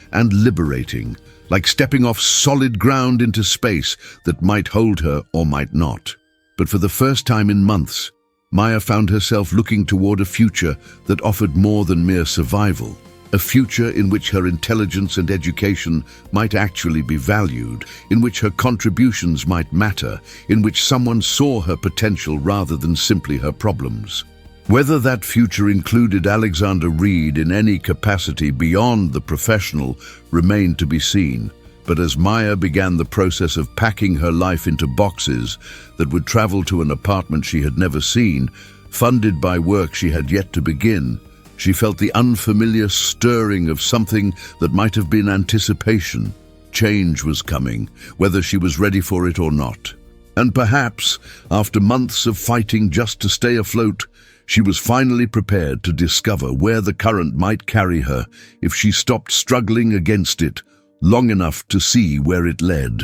Speaker 1: and liberating, like stepping off solid ground into space that might hold her or might not. But for the first time in months, Maya found herself looking toward a future that offered more than mere survival. A future in which her intelligence and education might actually be valued, in which her contributions might matter, in which someone saw her potential rather than simply her problems. Whether that future included Alexander Reed in any capacity beyond the professional remained to be seen. But as Maya began the process of packing her life into boxes that would travel to an apartment she had never seen, funded by work she had yet to begin, she felt the unfamiliar stirring of something that might have been anticipation. Change was coming, whether she was ready for it or not. And perhaps, after months of fighting just to stay afloat, she was finally prepared to discover where the current might carry her if she stopped struggling against it long enough to see where it led.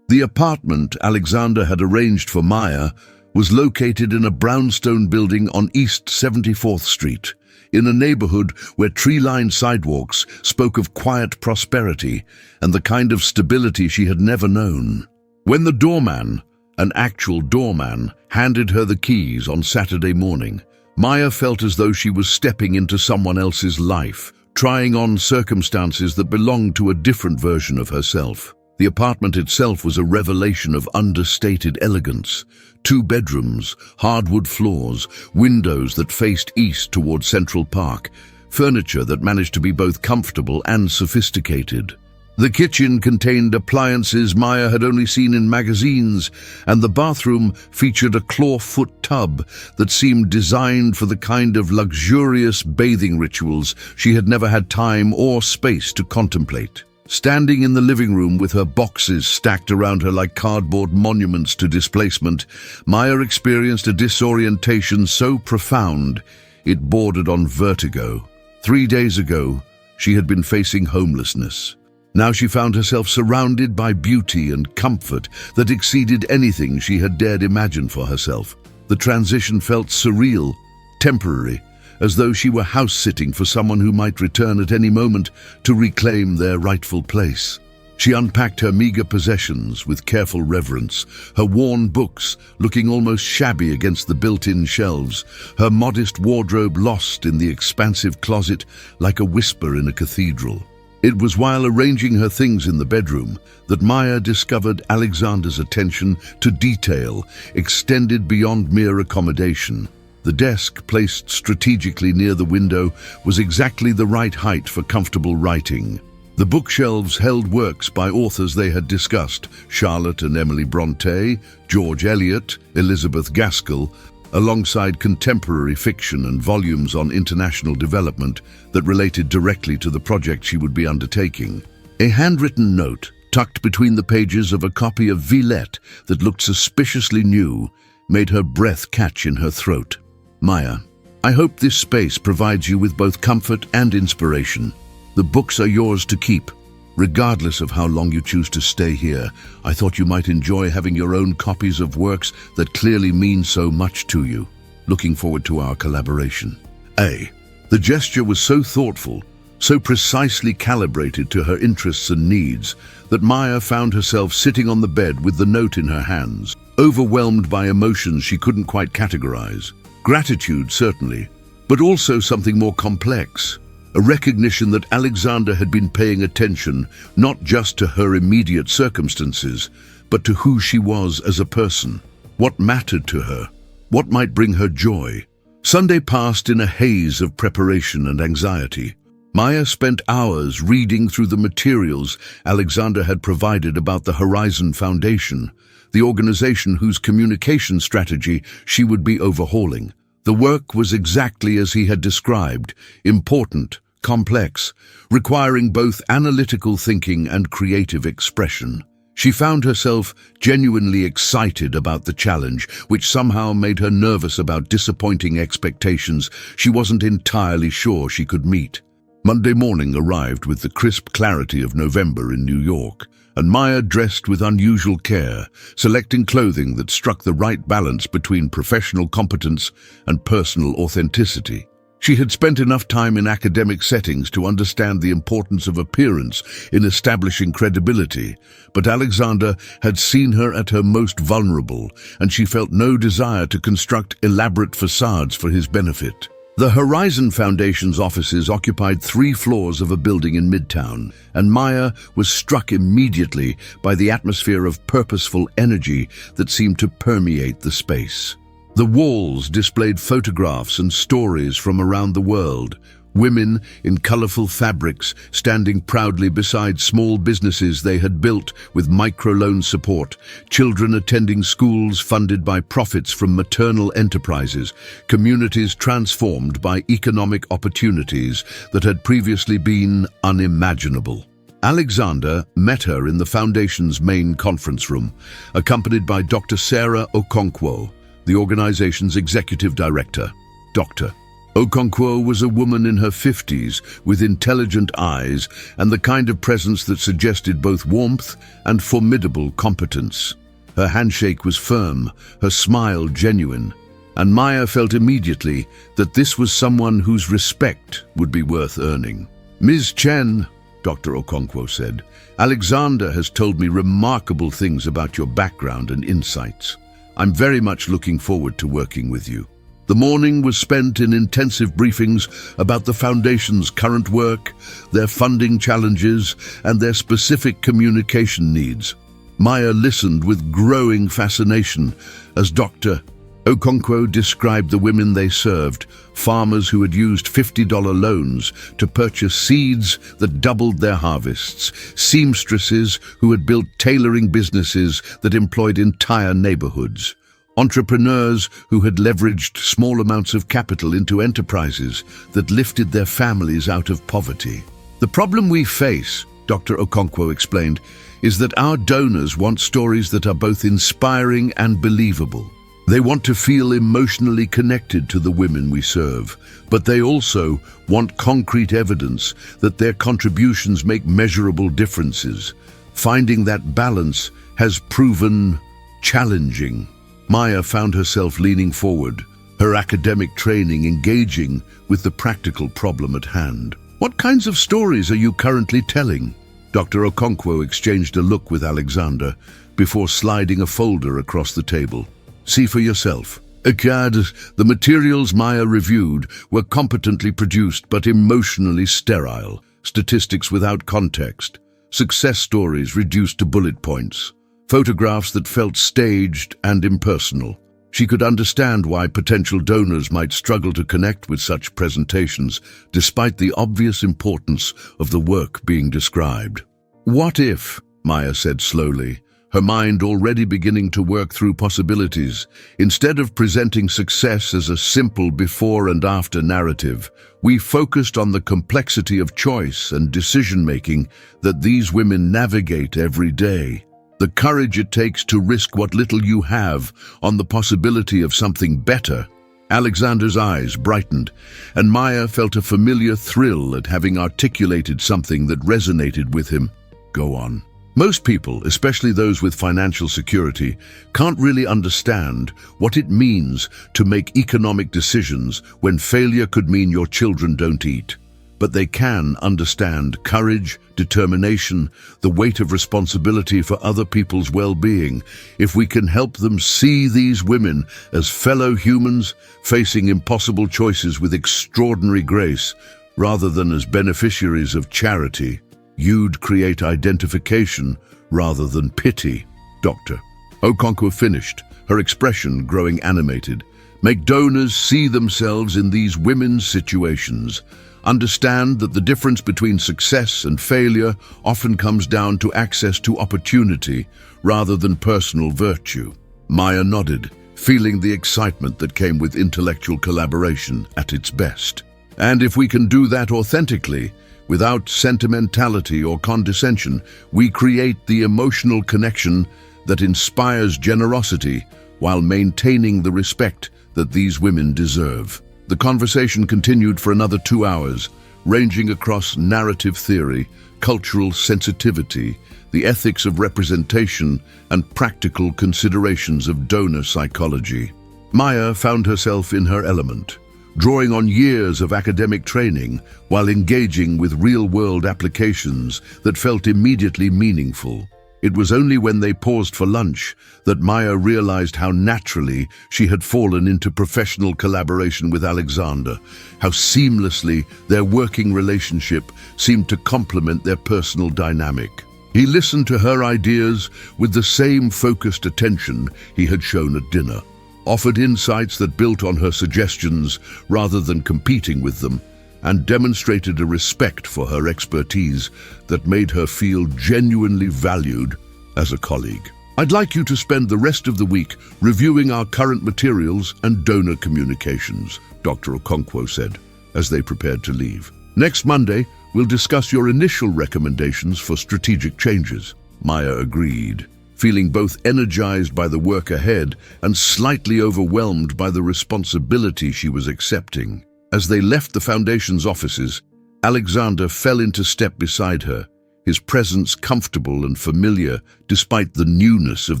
Speaker 1: The apartment Alexander had arranged for Maya was located in a brownstone building on East 74th Street, in a neighborhood where tree-lined sidewalks spoke of quiet prosperity and the kind of stability she had never known. When the doorman, an actual doorman, handed her the keys on Saturday morning, Maya felt as though she was stepping into someone else's life, trying on circumstances that belonged to a different version of herself. The apartment itself was a revelation of understated elegance. 2 bedrooms, hardwood floors, windows that faced east toward Central Park, furniture that managed to be both comfortable and sophisticated. The kitchen contained appliances Maya had only seen in magazines, and the bathroom featured a clawfoot tub that seemed designed for the kind of luxurious bathing rituals she had never had time or space to contemplate. Standing in the living room with her boxes stacked around her like cardboard monuments to displacement, Maya experienced a disorientation so profound it bordered on vertigo. 3 days ago, she had been facing homelessness. Now she found herself surrounded by beauty and comfort that exceeded anything she had dared imagine for herself. The transition felt surreal, temporary, as though she were house-sitting for someone who might return at any moment to reclaim their rightful place. She unpacked her meager possessions with careful reverence, her worn books looking almost shabby against the built-in shelves, her modest wardrobe lost in the expansive closet like a whisper in a cathedral. It was while arranging her things in the bedroom that Maya discovered Alexander's attention to detail extended beyond mere accommodation. The desk, placed strategically near the window, was exactly the right height for comfortable writing. The bookshelves held works by authors they had discussed, Charlotte and Emily Bronte, George Eliot, Elizabeth Gaskell, alongside contemporary fiction and volumes on international development that related directly to the project she would be undertaking. A handwritten note, tucked between the pages of a copy of Villette that looked suspiciously new, made her breath catch in her throat. Maya, I hope this space provides you with both comfort and inspiration. The books are yours to keep. Regardless of how long you choose to stay here, I thought you might enjoy having your own copies of works that clearly mean so much to you. Looking forward to our collaboration. The gesture was so thoughtful, so precisely calibrated to her interests and needs, that Maya found herself sitting on the bed with the note in her hands, overwhelmed by emotions she couldn't quite categorize. Gratitude, certainly, but also something more complex. A recognition that Alexander had been paying attention not just to her immediate circumstances, but to who she was as a person, what mattered to her, what might bring her joy. Sunday passed in a haze of preparation and anxiety. Maya spent hours reading through the materials Alexander had provided about the Horizon Foundation, the organization whose communication strategy she would be overhauling. The work was exactly as he had described, important, complex, requiring both analytical thinking and creative expression. She found herself genuinely excited about the challenge, which somehow made her nervous about disappointing expectations she wasn't entirely sure she could meet. Monday morning arrived with the crisp clarity of November in New York, and Maya dressed with unusual care, selecting clothing that struck the right balance between professional competence and personal authenticity. She had spent enough time in academic settings to understand the importance of appearance in establishing credibility, but Alexander had seen her at her most vulnerable, and she felt no desire to construct elaborate facades for his benefit. The Horizon Foundation's offices occupied 3 floors of a building in Midtown, and Maya was struck immediately by the atmosphere of purposeful energy that seemed to permeate the space. The walls displayed photographs and stories from around the world, women in colorful fabrics standing proudly beside small businesses they had built with microloan support, children attending schools funded by profits from maternal enterprises, communities transformed by economic opportunities that had previously been unimaginable. Alexander met her in the Foundation's main conference room, accompanied by Dr. Sarah Okonkwo, the organization's executive director. Dr. Okonkwo was a woman in her 50s with intelligent eyes and the kind of presence that suggested both warmth and formidable competence. Her handshake was firm, her smile genuine, and Maya felt immediately that this was someone whose respect would be worth earning. "Ms. Chen," Dr. Okonkwo said, "Alexander has told me remarkable things about your background and insights. I'm very much looking forward to working with you." The morning was spent in intensive briefings about the Foundation's current work, their funding challenges, and their specific communication needs. Maya listened with growing fascination as Dr. Okonkwo described the women they served, farmers who had used $50 loans to purchase seeds that doubled their harvests, seamstresses who had built tailoring businesses that employed entire neighborhoods, entrepreneurs who had leveraged small amounts of capital into enterprises that lifted their families out of poverty. "The problem we face," Dr. Okonkwo explained, "is that our donors want stories that are both inspiring and believable. They want to feel emotionally connected to the women we serve, but they also want concrete evidence that their contributions make measurable differences. Finding that balance has proven challenging." Maya found herself leaning forward, her academic training engaging with the practical problem at hand. "What kinds of stories are you currently telling?" Dr. Okonkwo exchanged a look with Alexander before sliding a folder across the table. "See for yourself." The materials Maya reviewed were competently produced but emotionally sterile, statistics without context, success stories reduced to bullet points, photographs that felt staged and impersonal. She could understand why potential donors might struggle to connect with such presentations, despite the obvious importance of the work being described. "What if," Maya said slowly, her mind already beginning to work through possibilities, "instead of presenting success as a simple before and after narrative, we focused on the complexity of choice and decision-making that these women navigate every day? The courage it takes to risk what little you have on the possibility of something better." Alexander's eyes brightened, and Maya felt a familiar thrill at having articulated something that resonated with him. "Go on." Most people, especially those with financial security, can't really understand what it means to make economic decisions when failure could mean your children don't eat. But they can understand courage, determination, the weight of responsibility for other people's well-being, if we can help them see these women as fellow humans facing impossible choices with extraordinary grace, rather than as beneficiaries of charity. You'd create identification rather than pity. Dr. Okonkwo finished, her expression growing animated. Make donors see themselves in these women's situations. Understand that the difference between success and failure often comes down to access to opportunity rather than personal virtue. Maya nodded, feeling the excitement that came with intellectual collaboration at its best. And if we can do that authentically, without sentimentality or condescension, we create the emotional connection that inspires generosity while maintaining the respect that these women deserve. The conversation continued for another 2 hours, ranging across narrative theory, cultural sensitivity, the ethics of representation, and practical considerations of donor psychology. Maya found herself in her element, drawing on years of academic training while engaging with real-world applications that felt immediately meaningful. It was only when they paused for lunch that Maya realized how naturally she had fallen into professional collaboration with Alexander, how seamlessly their working relationship seemed to complement their personal dynamic. He listened to her ideas with the same focused attention he had shown at dinner, offered insights that built on her suggestions rather than competing with them, and demonstrated a respect for her expertise that made her feel genuinely valued as a colleague. I'd like you to spend the rest of the week reviewing our current materials and donor communications, Dr. Okonkwo said, as they prepared to leave. Next Monday, we'll discuss your initial recommendations for strategic changes. Maya agreed, feeling both energized by the work ahead and slightly overwhelmed by the responsibility she was accepting. As they left the Foundation's offices, Alexander fell into step beside her, his presence comfortable and familiar despite the newness of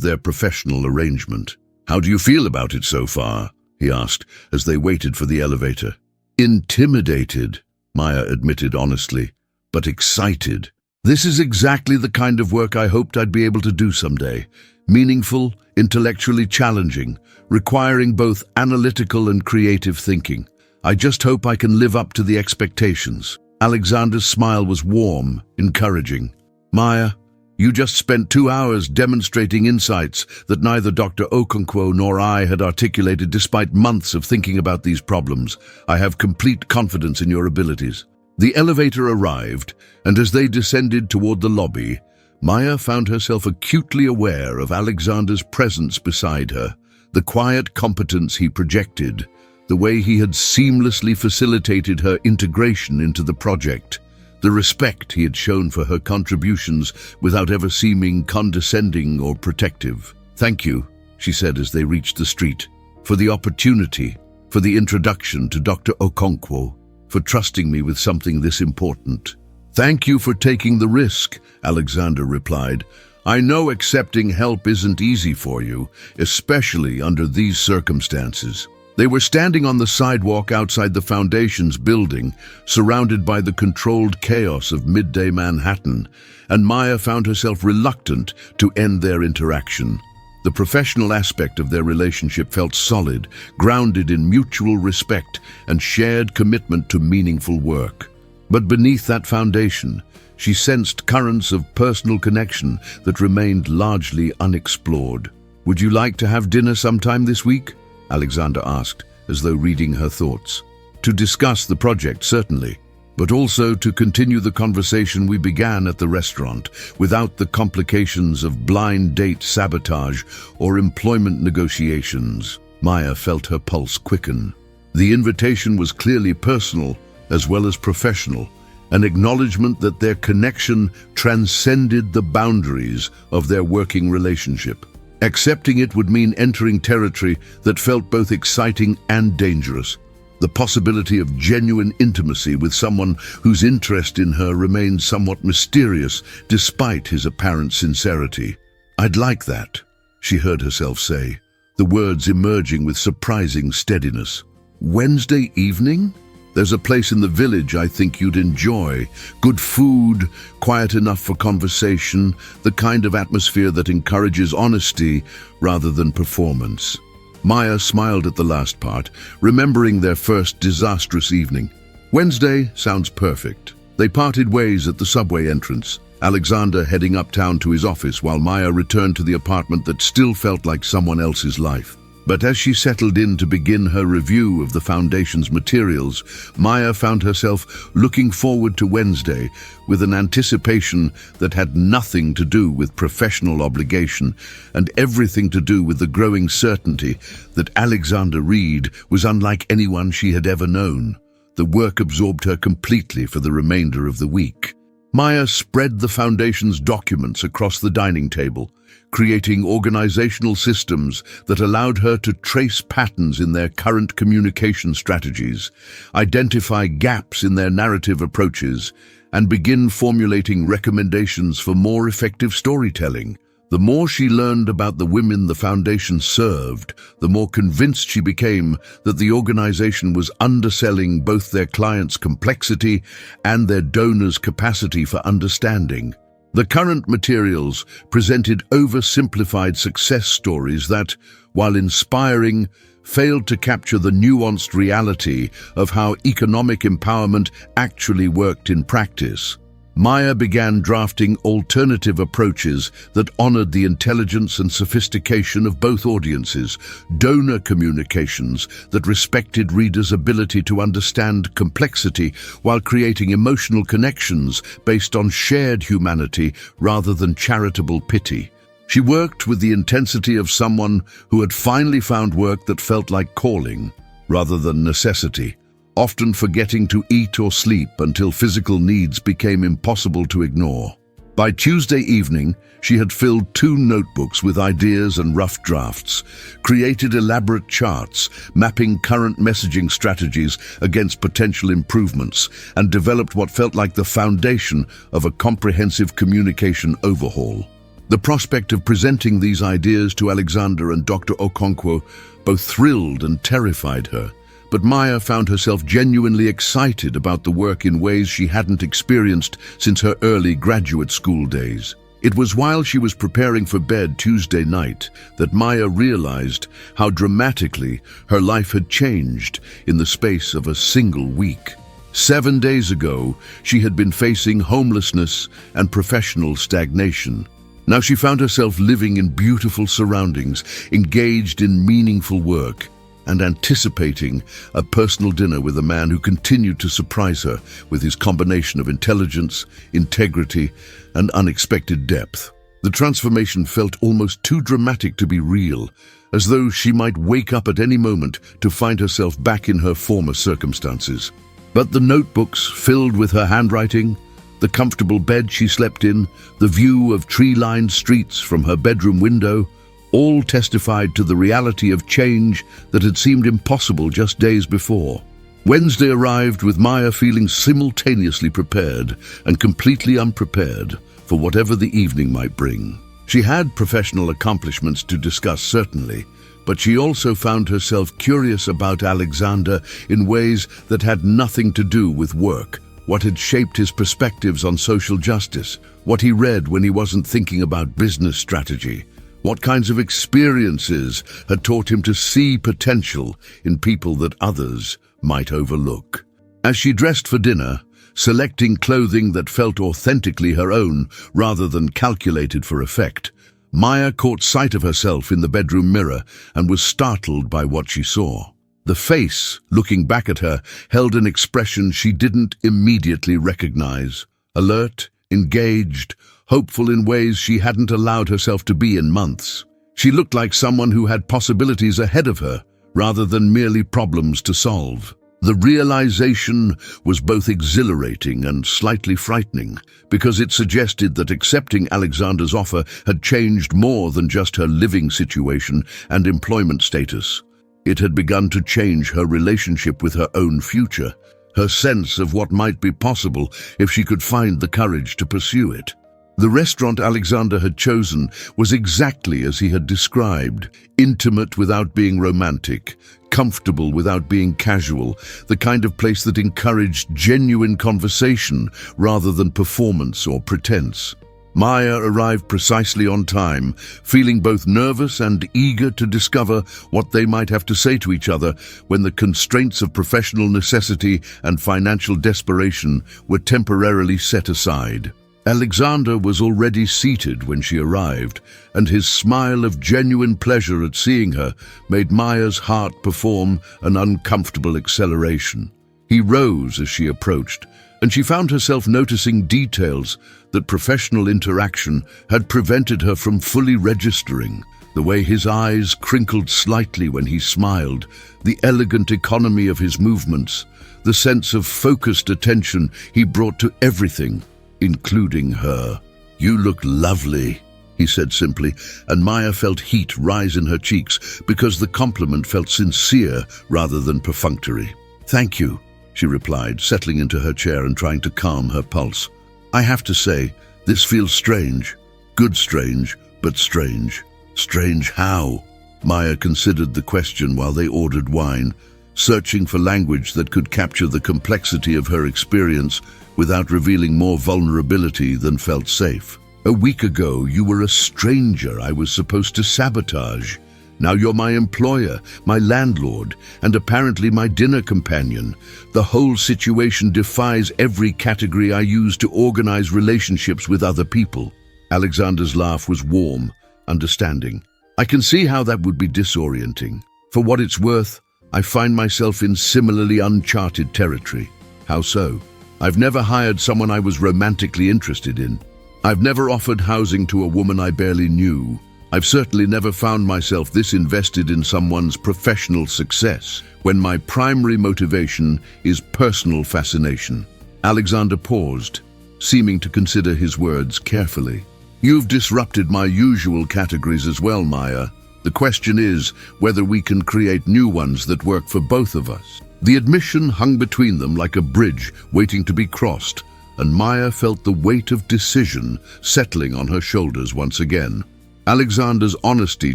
Speaker 1: their professional arrangement. "How do you feel about it so far?" he asked as they waited for the elevator. "Intimidated," Maya admitted honestly, "but excited. This is exactly the kind of work I hoped I'd be able to do someday. Meaningful, intellectually challenging, requiring both analytical and creative thinking. I just hope I can live up to the expectations." Alexander's smile was warm, encouraging. "Maya, you just spent 2 hours demonstrating insights that neither Dr. Okonkwo nor I had articulated despite months of thinking about these problems. I have complete confidence in your abilities." The elevator arrived, and as they descended toward the lobby, Maya found herself acutely aware of Alexander's presence beside her, the quiet competence he projected, the way he had seamlessly facilitated her integration into the project, the respect he had shown for her contributions without ever seeming condescending or protective. "Thank you," she said as they reached the street, "for the opportunity, for the introduction to Dr. Okonkwo, for trusting me with something this important." "Thank you for taking the risk," Alexander replied. "I know accepting help isn't easy for you, especially under these circumstances." They were standing on the sidewalk outside the Foundation's building, surrounded by the controlled chaos of midday Manhattan, and Maya found herself reluctant to end their interaction. The professional aspect of their relationship felt solid, grounded in mutual respect and shared commitment to meaningful work. But beneath that foundation, she sensed currents of personal connection that remained largely unexplored. "Would you like to have dinner sometime this week?" Alexander asked, as though reading her thoughts. "To discuss the project, certainly, but also to continue the conversation we began at the restaurant, without the complications of blind date sabotage or employment negotiations." Maya felt her pulse quicken. The invitation was clearly personal as well as professional, an acknowledgement that their connection transcended the boundaries of their working relationship. Accepting it would mean entering territory that felt both exciting and dangerous, the possibility of genuine intimacy with someone whose interest in her remained somewhat mysterious despite his apparent sincerity. "I'd like that," she heard herself say, the words emerging with surprising steadiness. "Wednesday evening? There's a place in the village I think you'd enjoy. Good food, quiet enough for conversation, the kind of atmosphere that encourages honesty rather than performance." Maya smiled at the last part, remembering their first disastrous evening. "Wednesday sounds perfect." They parted ways at the subway entrance, Alexander heading uptown to his office while Maya returned to the apartment that still felt like someone else's life. But as she settled in to begin her review of the Foundation's materials, Maya found herself looking forward to Wednesday with an anticipation that had nothing to do with professional obligation and everything to do with the growing certainty that Alexander Reed was unlike anyone she had ever known. The work absorbed her completely for the remainder of the week. Maya spread the Foundation's documents across the dining table, creating organizational systems that allowed her to trace patterns in their current communication strategies, identify gaps in their narrative approaches, and begin formulating recommendations for more effective storytelling. The more she learned about the women the foundation served, the more convinced she became that the organization was underselling both their clients' complexity and their donors' capacity for understanding. The current materials presented oversimplified success stories that, while inspiring, failed to capture the nuanced reality of how economic empowerment actually worked in practice. Maya began drafting alternative approaches that honored the intelligence and sophistication of both audiences, donor communications that respected readers' ability to understand complexity while creating emotional connections based on shared humanity rather than charitable pity. She worked with the intensity of someone who had finally found work that felt like calling rather than necessity, often forgetting to eat or sleep until physical needs became impossible to ignore. By Tuesday evening, she had filled 2 notebooks with ideas and rough drafts, created elaborate charts mapping current messaging strategies against potential improvements, and developed what felt like the foundation of a comprehensive communication overhaul. The prospect of presenting these ideas to Alexander and Dr. Okonkwo both thrilled and terrified her. But Maya found herself genuinely excited about the work in ways she hadn't experienced since her early graduate school days. It was while she was preparing for bed Tuesday night that Maya realized how dramatically her life had changed in the space of a single week. 7 days ago, she had been facing homelessness and professional stagnation. Now she found herself living in beautiful surroundings, engaged in meaningful work, and anticipating a personal dinner with a man who continued to surprise her with his combination of intelligence, integrity, and unexpected depth. The transformation felt almost too dramatic to be real, as though she might wake up at any moment to find herself back in her former circumstances. But the notebooks filled with her handwriting, the comfortable bed she slept in, the view of tree-lined streets from her bedroom window, all testified to the reality of change that had seemed impossible just days before. Wednesday arrived with Maya feeling simultaneously prepared and completely unprepared for whatever the evening might bring. She had professional accomplishments to discuss, certainly, but she also found herself curious about Alexander in ways that had nothing to do with work. What had shaped his perspectives on social justice, what he read when he wasn't thinking about business strategy, what kinds of experiences had taught him to see potential in people that others might overlook. As she dressed for dinner, selecting clothing that felt authentically her own rather than calculated for effect, Maya caught sight of herself in the bedroom mirror and was startled by what she saw. The face, looking back at her, held an expression she didn't immediately recognize. Alert, engaged, hopeful in ways she hadn't allowed herself to be in months. She looked like someone who had possibilities ahead of her, rather than merely problems to solve. The realization was both exhilarating and slightly frightening, because it suggested that accepting Alexander's offer had changed more than just her living situation and employment status. It had begun to change her relationship with her own future, her sense of what might be possible if she could find the courage to pursue it. The restaurant Alexander had chosen was exactly as he had described: intimate without being romantic, comfortable without being casual, the kind of place that encouraged genuine conversation rather than performance or pretense. Maya arrived precisely on time, feeling both nervous and eager to discover what they might have to say to each other when the constraints of professional necessity and financial desperation were temporarily set aside. Alexander was already seated when she arrived, and his smile of genuine pleasure at seeing her made Maya's heart perform an uncomfortable acceleration. He rose as she approached, and she found herself noticing details that professional interaction had prevented her from fully registering. The way his eyes crinkled slightly when he smiled, the elegant economy of his movements, the sense of focused attention he brought to everything, including her. "You look lovely," he said simply, and Maya felt heat rise in her cheeks because the compliment felt sincere rather than perfunctory. "Thank you," she replied, settling into her chair and trying to calm her pulse. "I have to say, this feels strange. Good strange, But strange. Strange how? Maya considered the question while they ordered wine, searching for language that could capture the complexity of her experience without revealing more vulnerability than felt safe. A week ago, you were a stranger I was supposed to sabotage. Now you're my employer, my landlord, and apparently my dinner companion. The whole situation defies every category I use to organize relationships with other people. Alexander's laugh was warm, understanding. I can see how that would be disorienting. For what it's worth, I find myself in similarly uncharted territory. How so? I've never hired someone I was romantically interested in. I've never offered housing to a woman I barely knew. I've certainly never found myself this invested in someone's professional success, when my primary motivation is personal fascination. Alexander paused, seeming to consider his words carefully. You've disrupted my usual categories as well, Maya. The question is whether we can create new ones that work for both of us. The admission hung between them like a bridge waiting to be crossed, and Maya felt the weight of decision settling on her shoulders once again. Alexander's honesty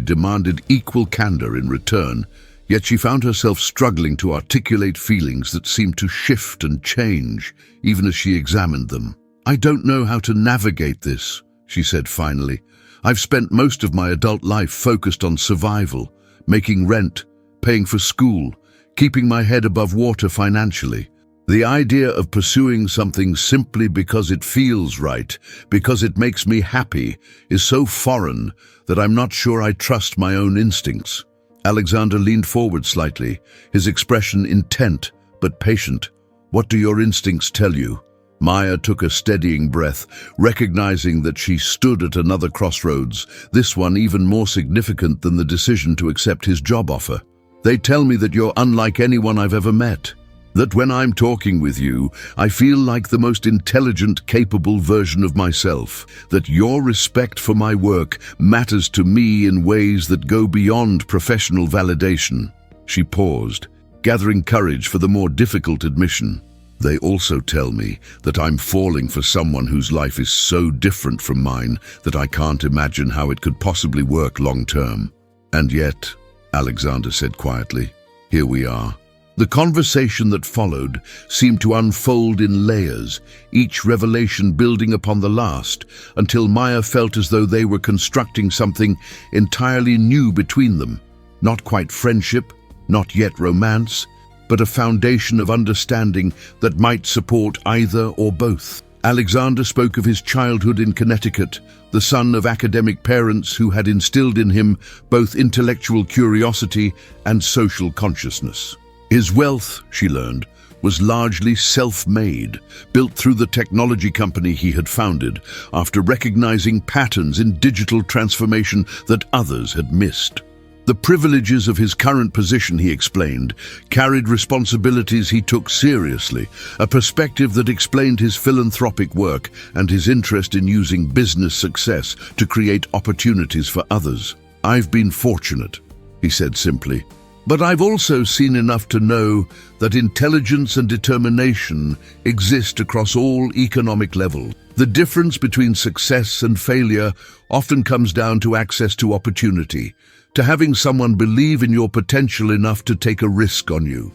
Speaker 1: demanded equal candor in return, yet she found herself struggling to articulate feelings that seemed to shift and change, even as she examined them. I don't know how to navigate this, she said finally. I've spent most of my adult life focused on survival, making rent, paying for school, keeping my head above water financially. The idea of pursuing something simply because it feels right, because it makes me happy, is so foreign that I'm not sure I trust my own instincts. Alexander leaned forward slightly, his expression intent but patient. What do your instincts tell you? Maya took a steadying breath, recognizing that she stood at another crossroads, this one even more significant than the decision to accept his job offer. They tell me that you're unlike anyone I've ever met. That when I'm talking with you, I feel like the most intelligent, capable version of myself. That your respect for my work matters to me in ways that go beyond professional validation. She paused, gathering courage for the more difficult admission. They also tell me that I'm falling for someone whose life is so different from mine that I can't imagine how it could possibly work long term. And yet, Alexander said quietly, here we are. The conversation that followed seemed to unfold in layers, each revelation building upon the last, until Maya felt as though they were constructing something entirely new between them. Not quite friendship, not yet romance, but a foundation of understanding that might support either or both. Alexander spoke of his childhood in Connecticut, the son of academic parents who had instilled in him both intellectual curiosity and social consciousness. His wealth, she learned, was largely self-made, built through the technology company he had founded, after recognizing patterns in digital transformation that others had missed. The privileges of his current position, he explained, carried responsibilities he took seriously, a perspective that explained his philanthropic work and his interest in using business success to create opportunities for others. I've been fortunate, he said simply. But I've also seen enough to know that intelligence and determination exist across all economic levels. The difference between success and failure often comes down to access to opportunity, to having someone believe in your potential enough to take a risk on you.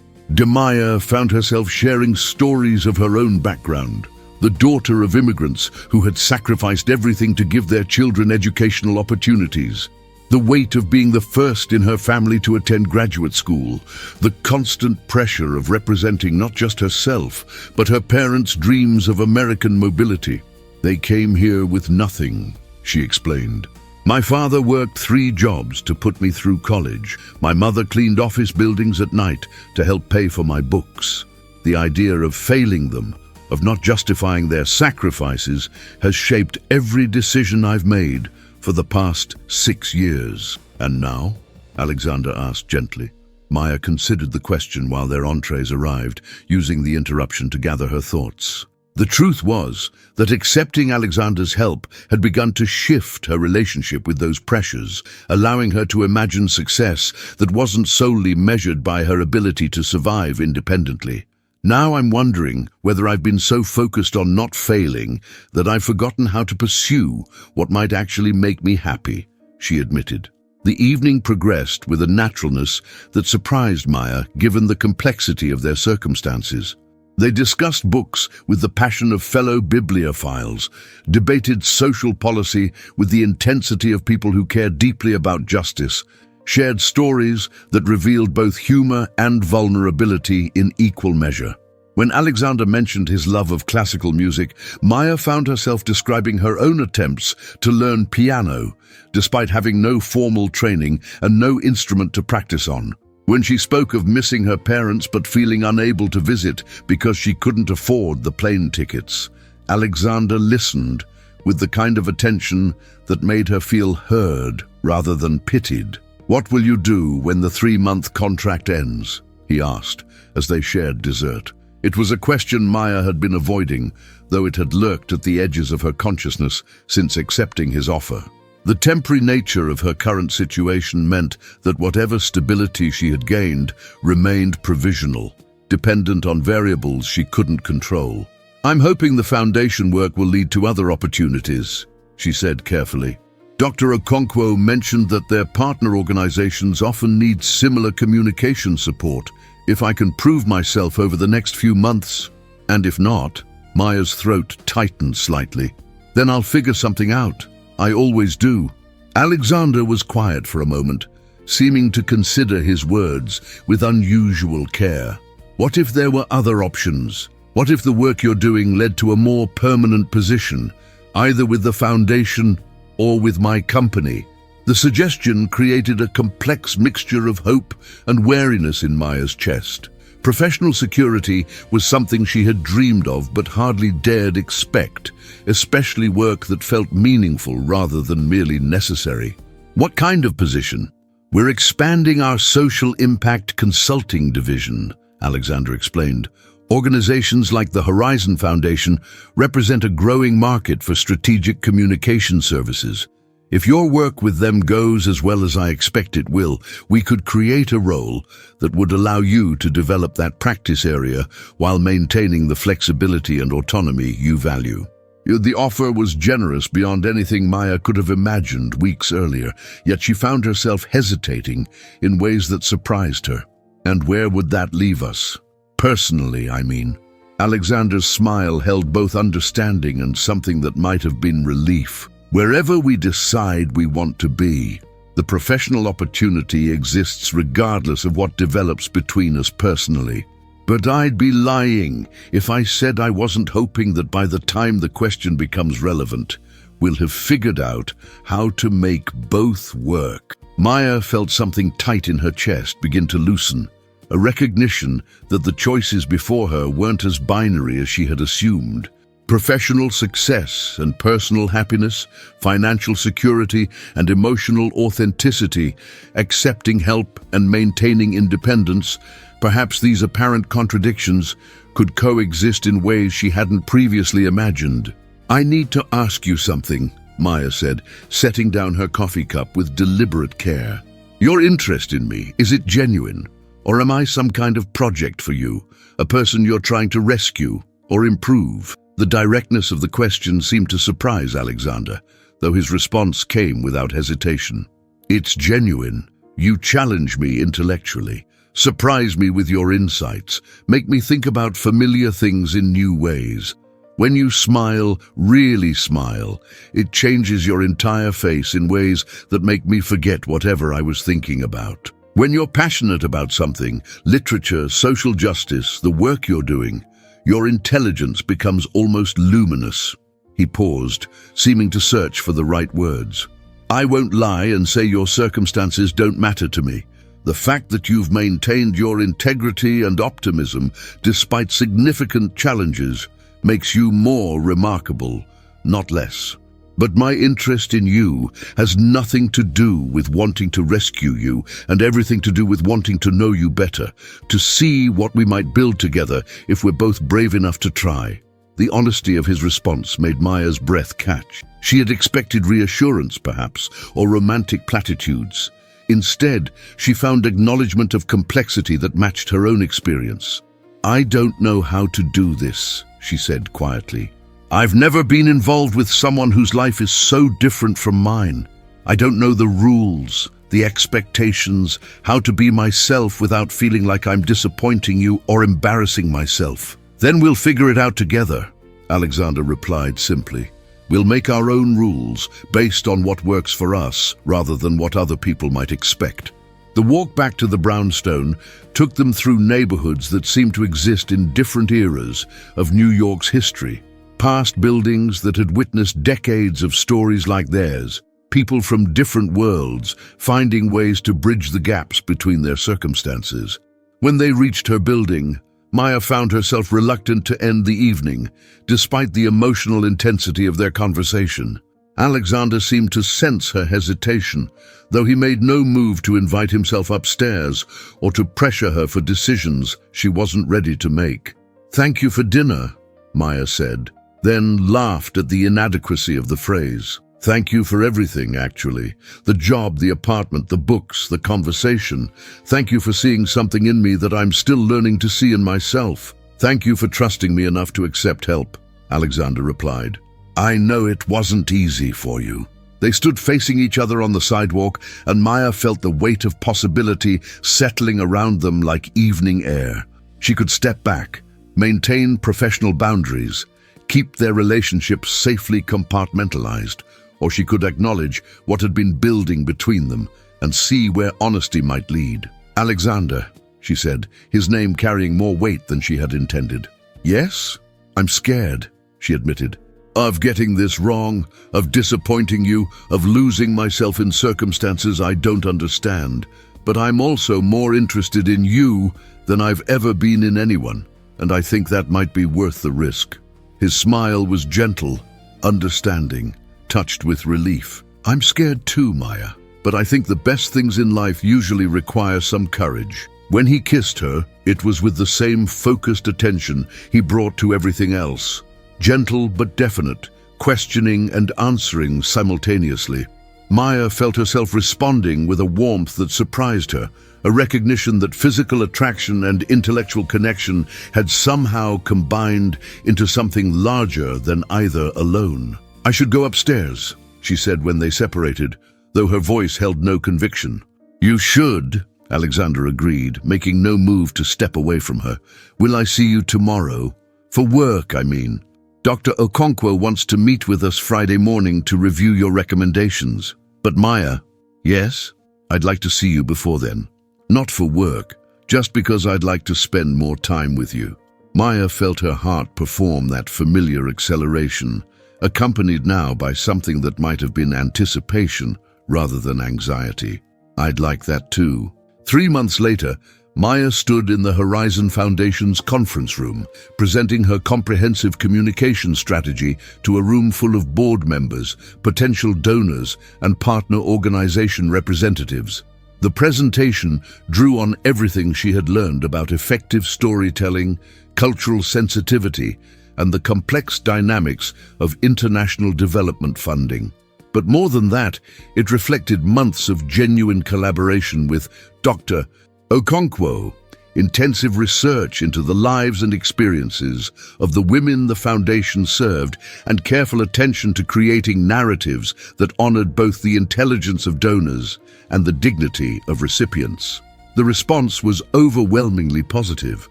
Speaker 1: Maya found herself sharing stories of her own background. The daughter of immigrants who had sacrificed everything to give their children educational opportunities. The weight of being the first in her family to attend graduate school, the constant pressure of representing not just herself, but her parents' dreams of American mobility. They came here with nothing, she explained. My father worked 3 jobs to put me through college. My mother cleaned office buildings at night to help pay for my books. The idea of failing them, of not justifying their sacrifices, has shaped every decision I've made for the past 6 years. And now? Alexander asked gently. Maya considered the question while their entrees arrived, using the interruption to gather her thoughts. The truth was that accepting Alexander's help had begun to shift her relationship with those pressures, allowing her to imagine success that wasn't solely measured by her ability to survive independently. Now I'm wondering whether I've been so focused on not failing that I've forgotten how to pursue what might actually make me happy, she admitted. The evening progressed with a naturalness that surprised Maya given the complexity of their circumstances. They discussed books with the passion of fellow bibliophiles, debated social policy with the intensity of people who care deeply about justice, shared stories that revealed both humor and vulnerability in equal measure. When Alexander mentioned his love of classical music, Maya found herself describing her own attempts to learn piano, despite having no formal training and no instrument to practice on. When she spoke of missing her parents but feeling unable to visit because she couldn't afford the plane tickets, Alexander listened with the kind of attention that made her feel heard rather than pitied. "What will you do when the 3-month contract ends?" he asked as they shared dessert. It was a question Maya had been avoiding, though it had lurked at the edges of her consciousness since accepting his offer. The temporary nature of her current situation meant that whatever stability she had gained remained provisional, dependent on variables she couldn't control. "I'm hoping the foundation work will lead to other opportunities," she said carefully. Dr. Okonkwo mentioned that their partner organizations often need similar communication support. "If I can prove myself over the next few months, and if not," Maya's throat tightened slightly, "then I'll figure something out. I always do." Alexander was quiet for a moment, seeming to consider his words with unusual care. What if there were other options? What if the work you're doing led to a more permanent position, either with the foundation or with my company? The suggestion created a complex mixture of hope and wariness in Maya's chest. Professional security was something she had dreamed of but hardly dared expect, especially work that felt meaningful rather than merely necessary. "What kind of position?" "We're expanding our social impact consulting division," Alexander explained. "Organizations like the Horizon Foundation represent a growing market for strategic communication services. If your work with them goes as well as I expect it will, we could create a role that would allow you to develop that practice area while maintaining the flexibility and autonomy you value." The offer was generous beyond anything Maya could have imagined weeks earlier, yet she found herself hesitating in ways that surprised her. "And where would that leave us? Personally, I mean." Alexander's smile held both understanding and something that might have been relief. "Wherever we decide we want to be, the professional opportunity exists regardless of what develops between us personally. But I'd be lying if I said I wasn't hoping that by the time the question becomes relevant, we'll have figured out how to make both work." Maya felt something tight in her chest begin to loosen, a recognition that the choices before her weren't as binary as she had assumed. Professional success and personal happiness, financial security and emotional authenticity, accepting help and maintaining independence, perhaps these apparent contradictions could coexist in ways she hadn't previously imagined. "I need to ask you something," Maya said, setting down her coffee cup with deliberate care. "Your interest in me, is it genuine? Or am I some kind of project for you, a person you're trying to rescue or improve?" The directness of the question seemed to surprise Alexander, though his response came without hesitation. "It's genuine. You challenge me intellectually, surprise me with your insights, make me think about familiar things in new ways. When you smile, really smile, it changes your entire face in ways that make me forget whatever I was thinking about. When you're passionate about something, literature, social justice, the work you're doing, your intelligence becomes almost luminous." He paused, seeming to search for the right words. "I won't lie and say your circumstances don't matter to me. The fact that you've maintained your integrity and optimism despite significant challenges makes you more remarkable, not less. But my interest in you has nothing to do with wanting to rescue you and everything to do with wanting to know you better, to see what we might build together if we're both brave enough to try." The honesty of his response made Maya's breath catch. She had expected reassurance, perhaps, or romantic platitudes. Instead, she found acknowledgement of complexity that matched her own experience. "I don't know how to do this," she said quietly. "I've never been involved with someone whose life is so different from mine. I don't know the rules, the expectations, how to be myself without feeling like I'm disappointing you or embarrassing myself." "Then we'll figure it out together," Alexander replied simply. "We'll make our own rules based on what works for us rather than what other people might expect." The walk back to the brownstone took them through neighborhoods that seemed to exist in different eras of New York's history. Past buildings that had witnessed decades of stories like theirs, people from different worlds finding ways to bridge the gaps between their circumstances. When they reached her building, Maya found herself reluctant to end the evening, despite the emotional intensity of their conversation. Alexander seemed to sense her hesitation, though he made no move to invite himself upstairs or to pressure her for decisions she wasn't ready to make. "Thank you for dinner," Maya said, then laughed at the inadequacy of the phrase. "Thank you for everything, actually. The job, the apartment, the books, the conversation. Thank you for seeing something in me that I'm still learning to see in myself. Thank you for trusting me enough to accept help," Alexander replied. "I know it wasn't easy for you." They stood facing each other on the sidewalk, and Maya felt the weight of possibility settling around them like evening air. She could step back, maintain professional boundaries, keep their relationship safely compartmentalized, or she could acknowledge what had been building between them and see where honesty might lead. "Alexander," she said, his name carrying more weight than she had intended. "Yes? I'm scared," she admitted. "Of getting this wrong, of disappointing you, of losing myself in circumstances I don't understand. But I'm also more interested in you than I've ever been in anyone, and I think that might be worth the risk." His smile was gentle, understanding, touched with relief. "I'm scared too, Maya, but I think the best things in life usually require some courage." When he kissed her, it was with the same focused attention he brought to everything else. Gentle but definite, questioning and answering simultaneously. Maya felt herself responding with a warmth that surprised her, a recognition that physical attraction and intellectual connection had somehow combined into something larger than either alone. "I should go upstairs," she said when they separated, though her voice held no conviction. "You should," Alexander agreed, making no move to step away from her. "Will I see you tomorrow? For work, I mean. Dr. Okonkwo wants to meet with us Friday morning to review your recommendations." "But Maya..." "Yes? I'd like to see you before then. Not for work, just because I'd like to spend more time with you." Maya felt her heart perform that familiar acceleration, accompanied now by something that might have been anticipation rather than anxiety. "I'd like that too." 3 months later, Maya stood in the Horizon Foundation's conference room, presenting her comprehensive communication strategy to a room full of board members, potential donors, and partner organization representatives. The presentation drew on everything she had learned about effective storytelling, cultural sensitivity, and the complex dynamics of international development funding. But more than that, it reflected months of genuine collaboration with Dr. Okonkwo, intensive research into the lives and experiences of the women the foundation served, and careful attention to creating narratives that honored both the intelligence of donors and the dignity of recipients. The response was overwhelmingly positive.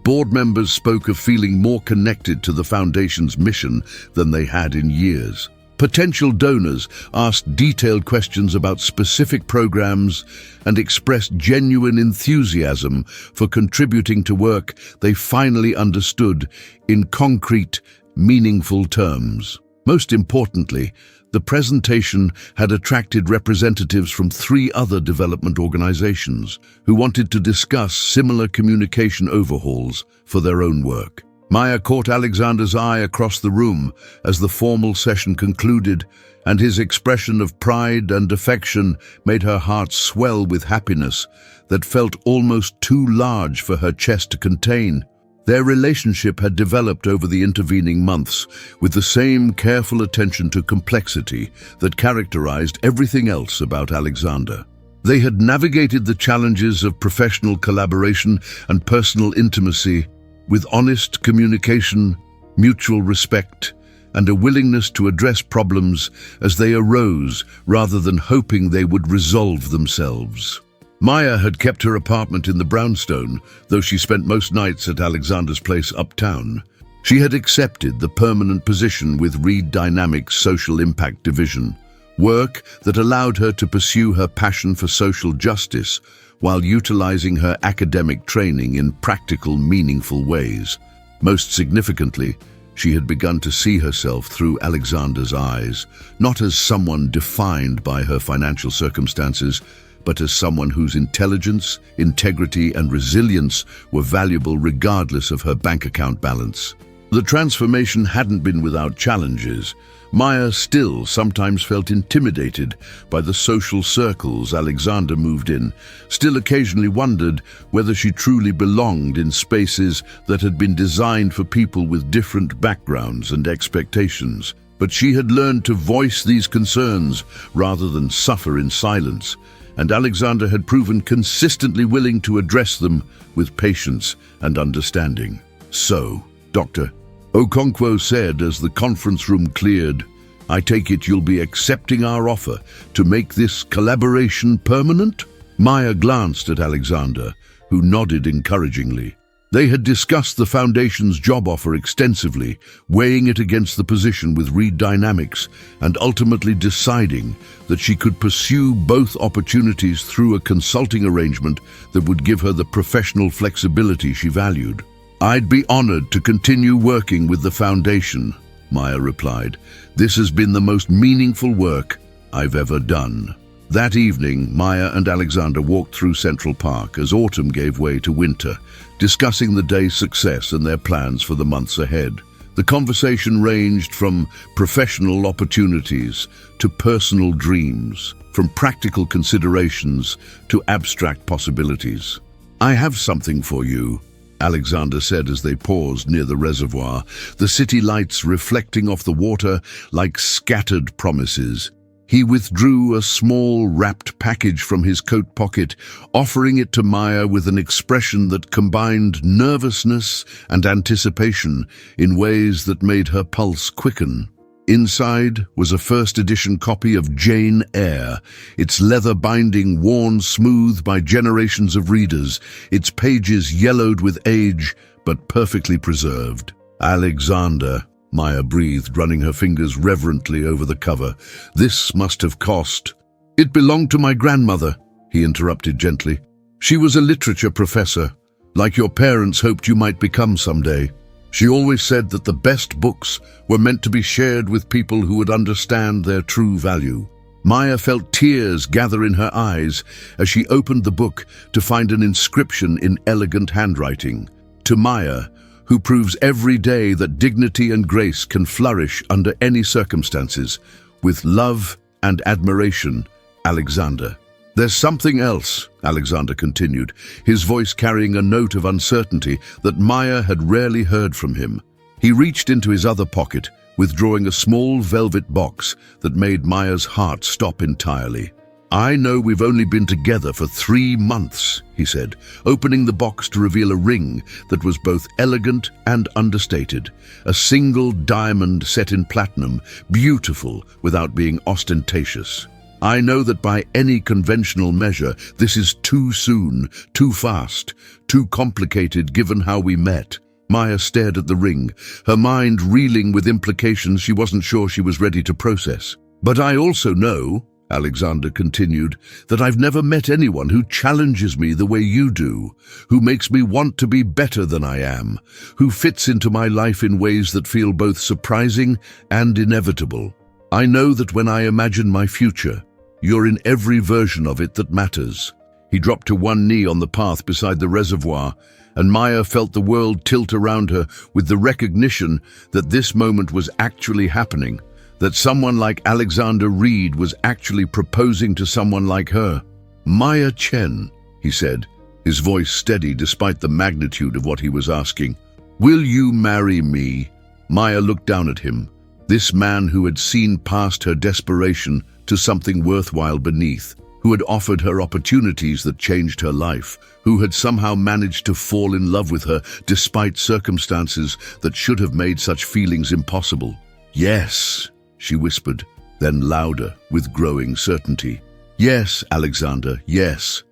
Speaker 1: Board members spoke of feeling more connected to the foundation's mission than they had in years. Potential donors asked detailed questions about specific programs and expressed genuine enthusiasm for contributing to work they finally understood in concrete, meaningful terms. Most importantly, the presentation had attracted representatives from 3 other development organizations who wanted to discuss similar communication overhauls for their own work. Maya caught Alexander's eye across the room as the formal session concluded, and his expression of pride and affection made her heart swell with happiness that felt almost too large for her chest to contain. Their relationship had developed over the intervening months with the same careful attention to complexity that characterized everything else about Alexander. They had navigated the challenges of professional collaboration and personal intimacy with honest communication, mutual respect, and a willingness to address problems as they arose rather than hoping they would resolve themselves. Maya had kept her apartment in the brownstone, though she spent most nights at Alexander's place uptown. She had accepted the permanent position with Reed Dynamics' Social Impact Division, work that allowed her to pursue her passion for social justice while utilizing her academic training in practical, meaningful ways. Most significantly, she had begun to see herself through Alexander's eyes, not as someone defined by her financial circumstances, but as someone whose intelligence, integrity, and resilience were valuable regardless of her bank account balance. The transformation hadn't been without challenges. Maya still sometimes felt intimidated by the social circles Alexander moved in, still occasionally wondered whether she truly belonged in spaces that had been designed for people with different backgrounds and expectations. But she had learned to voice these concerns rather than suffer in silence, and Alexander had proven consistently willing to address them with patience and understanding. "So, Dr. Okonkwo said as the conference room cleared, I take it you'll be accepting our offer to make this collaboration permanent?" Maya glanced at Alexander, who nodded encouragingly. They had discussed the Foundation's job offer extensively, weighing it against the position with Reed Dynamics, and ultimately deciding that she could pursue both opportunities through a consulting arrangement that would give her the professional flexibility she valued. "I'd be honored to continue working with the Foundation," Maya replied. "This has been the most meaningful work I've ever done." That evening, Maya and Alexander walked through Central Park as autumn gave way to winter, discussing the day's success and their plans for the months ahead. The conversation ranged from professional opportunities to personal dreams, from practical considerations to abstract possibilities. "I have something for you," Alexander said as they paused near the reservoir, the city lights reflecting off the water like scattered promises. He withdrew a small wrapped package from his coat pocket, offering it to Maya with an expression that combined nervousness and anticipation in ways that made her pulse quicken. Inside was a first-edition copy of Jane Eyre, its leather binding worn smooth by generations of readers, its pages yellowed with age but perfectly preserved. "Alexander," Maya breathed, running her fingers reverently over the cover. "This must have cost." "It belonged to my grandmother," he interrupted gently. "She was a literature professor, like your parents hoped you might become someday. She always said that the best books were meant to be shared with people who would understand their true value." Maya felt tears gather in her eyes as she opened the book to find an inscription in elegant handwriting. "To Maya, who proves every day that dignity and grace can flourish under any circumstances, with love and admiration, Alexander." "There's something else," Alexander continued, his voice carrying a note of uncertainty that Maya had rarely heard from him. He reached into his other pocket, withdrawing a small velvet box that made Maya's heart stop entirely. "I know we've only been together for 3 months," he said, opening the box to reveal a ring that was both elegant and understated, a single diamond set in platinum, beautiful without being ostentatious. "I know that by any conventional measure, this is too soon, too fast, too complicated given how we met." Maya stared at the ring, her mind reeling with implications she wasn't sure she was ready to process. "But I also know," Alexander continued, "that I've never met anyone who challenges me the way you do, who makes me want to be better than I am, who fits into my life in ways that feel both surprising and inevitable. I know that when I imagine my future, you're in every version of it that matters." He dropped to one knee on the path beside the reservoir, and Maya felt the world tilt around her with the recognition that this moment was actually happening, that someone like Alexander Reed was actually proposing to someone like her. "Maya Chen," he said, his voice steady despite the magnitude of what he was asking. "Will you marry me?" Maya looked down at him, this man who had seen past her desperation to something worthwhile beneath. who had offered her opportunities that changed her life, who had somehow managed to fall in love with her despite circumstances that should have made such feelings impossible. "Yes," she whispered, then louder, with growing certainty. "Yes, Alexander, yes."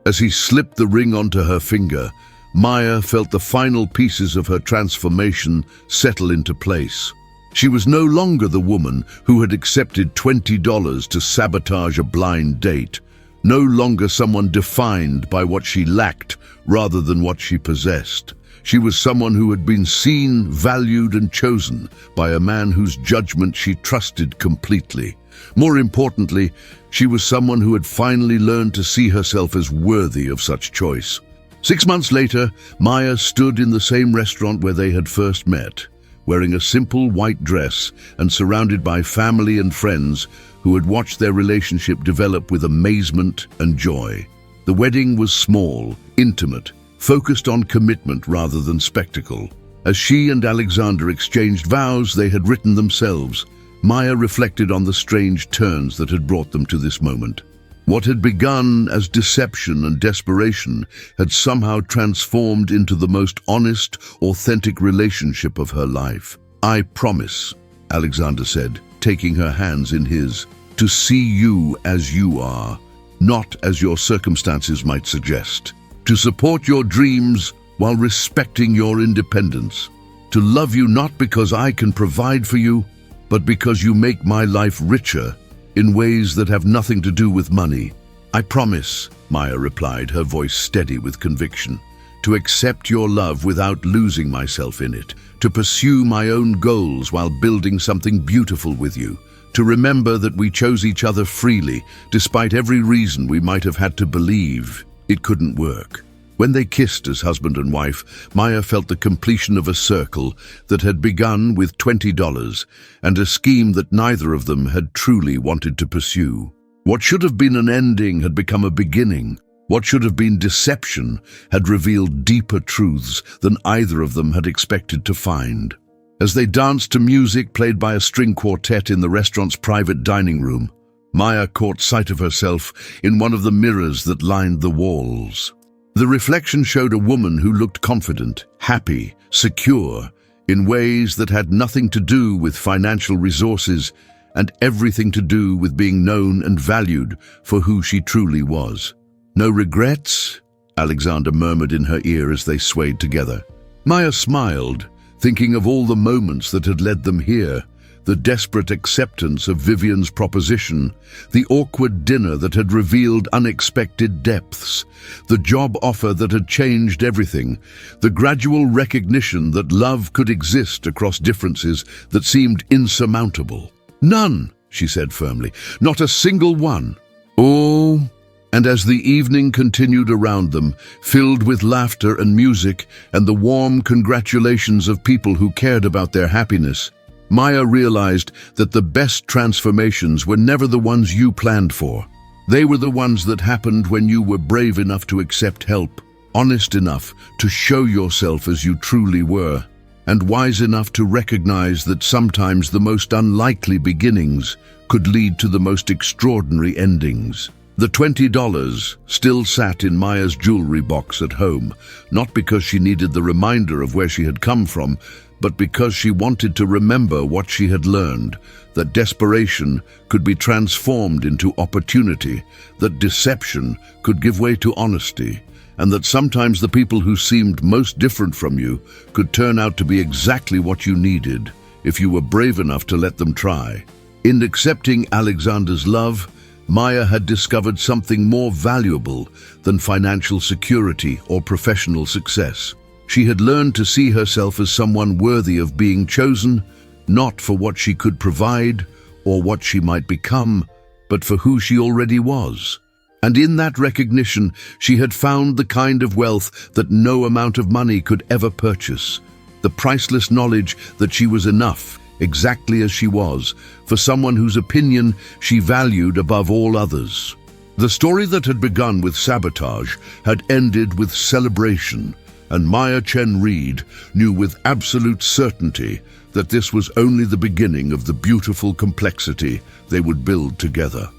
Speaker 1: As he slipped the ring onto her finger, Maya felt the final pieces of her transformation settle into place. She was no longer the woman who had accepted $20 to sabotage a blind date, no longer someone defined by what she lacked rather than what she possessed. She was someone who had been seen, valued, and chosen by a man whose judgment she trusted completely. More importantly, she was someone who had finally learned to see herself as worthy of such choice. 6 months later, Maya stood in the same restaurant where they had first met, wearing a simple white dress and surrounded by family and friends who had watched their relationship develop with amazement and joy. The wedding was small, intimate, focused on commitment rather than spectacle. As she and Alexander exchanged vows they had written themselves, Maya reflected on the strange turns that had brought them to this moment. What had begun as deception and desperation had somehow transformed into the most honest, authentic relationship of her life. "I promise," Alexander said, taking her hands in his, "to see you as you are, not as your circumstances might suggest. To support your dreams while respecting your independence. To love you not because I can provide for you, but because you make my life richer in ways that have nothing to do with money." "I promise," Maya replied, her voice steady with conviction, "to accept your love without losing myself in it, to pursue my own goals while building something beautiful with you, to remember that we chose each other freely, despite every reason we might have had to believe it couldn't work." When they kissed as husband and wife, Maya felt the completion of a circle that had begun with $20 and a scheme that neither of them had truly wanted to pursue. What should have been an ending had become a beginning. What should have been deception had revealed deeper truths than either of them had expected to find. As they danced to music played by a string quartet in the restaurant's private dining room, Maya caught sight of herself in one of the mirrors that lined the walls. The reflection showed a woman who looked confident, happy, secure, in ways that had nothing to do with financial resources and everything to do with being known and valued for who she truly was. "No regrets?" Alexander murmured in her ear as they swayed together. Maya smiled, thinking of all the moments that had led them here, the desperate acceptance of Vivian's proposition, the awkward dinner that had revealed unexpected depths, the job offer that had changed everything, the gradual recognition that love could exist across differences that seemed insurmountable. "None," she said firmly, "not a single one." "Oh." And as the evening continued around them, filled with laughter and music and the warm congratulations of people who cared about their happiness, Maya realized that the best transformations were never the ones you planned for. They were the ones that happened when you were brave enough to accept help, honest enough to show yourself as you truly were, and wise enough to recognize that sometimes the most unlikely beginnings could lead to the most extraordinary endings. The $20 still sat in Maya's jewelry box at home, not because she needed the reminder of where she had come from, but because she wanted to remember what she had learned, that desperation could be transformed into opportunity, that deception could give way to honesty, and that sometimes the people who seemed most different from you could turn out to be exactly what you needed, if you were brave enough to let them try. In accepting Alexander's love, Maya had discovered something more valuable than financial security or professional success. She had learned to see herself as someone worthy of being chosen, not for what she could provide or what she might become, but for who she already was. And in that recognition, she had found the kind of wealth that no amount of money could ever purchase, the priceless knowledge that she was enough, exactly as she was, for someone whose opinion she valued above all others. The story that had begun with sabotage had ended with celebration, and Maya Chen Reid knew with absolute certainty that this was only the beginning of the beautiful complexity they would build together.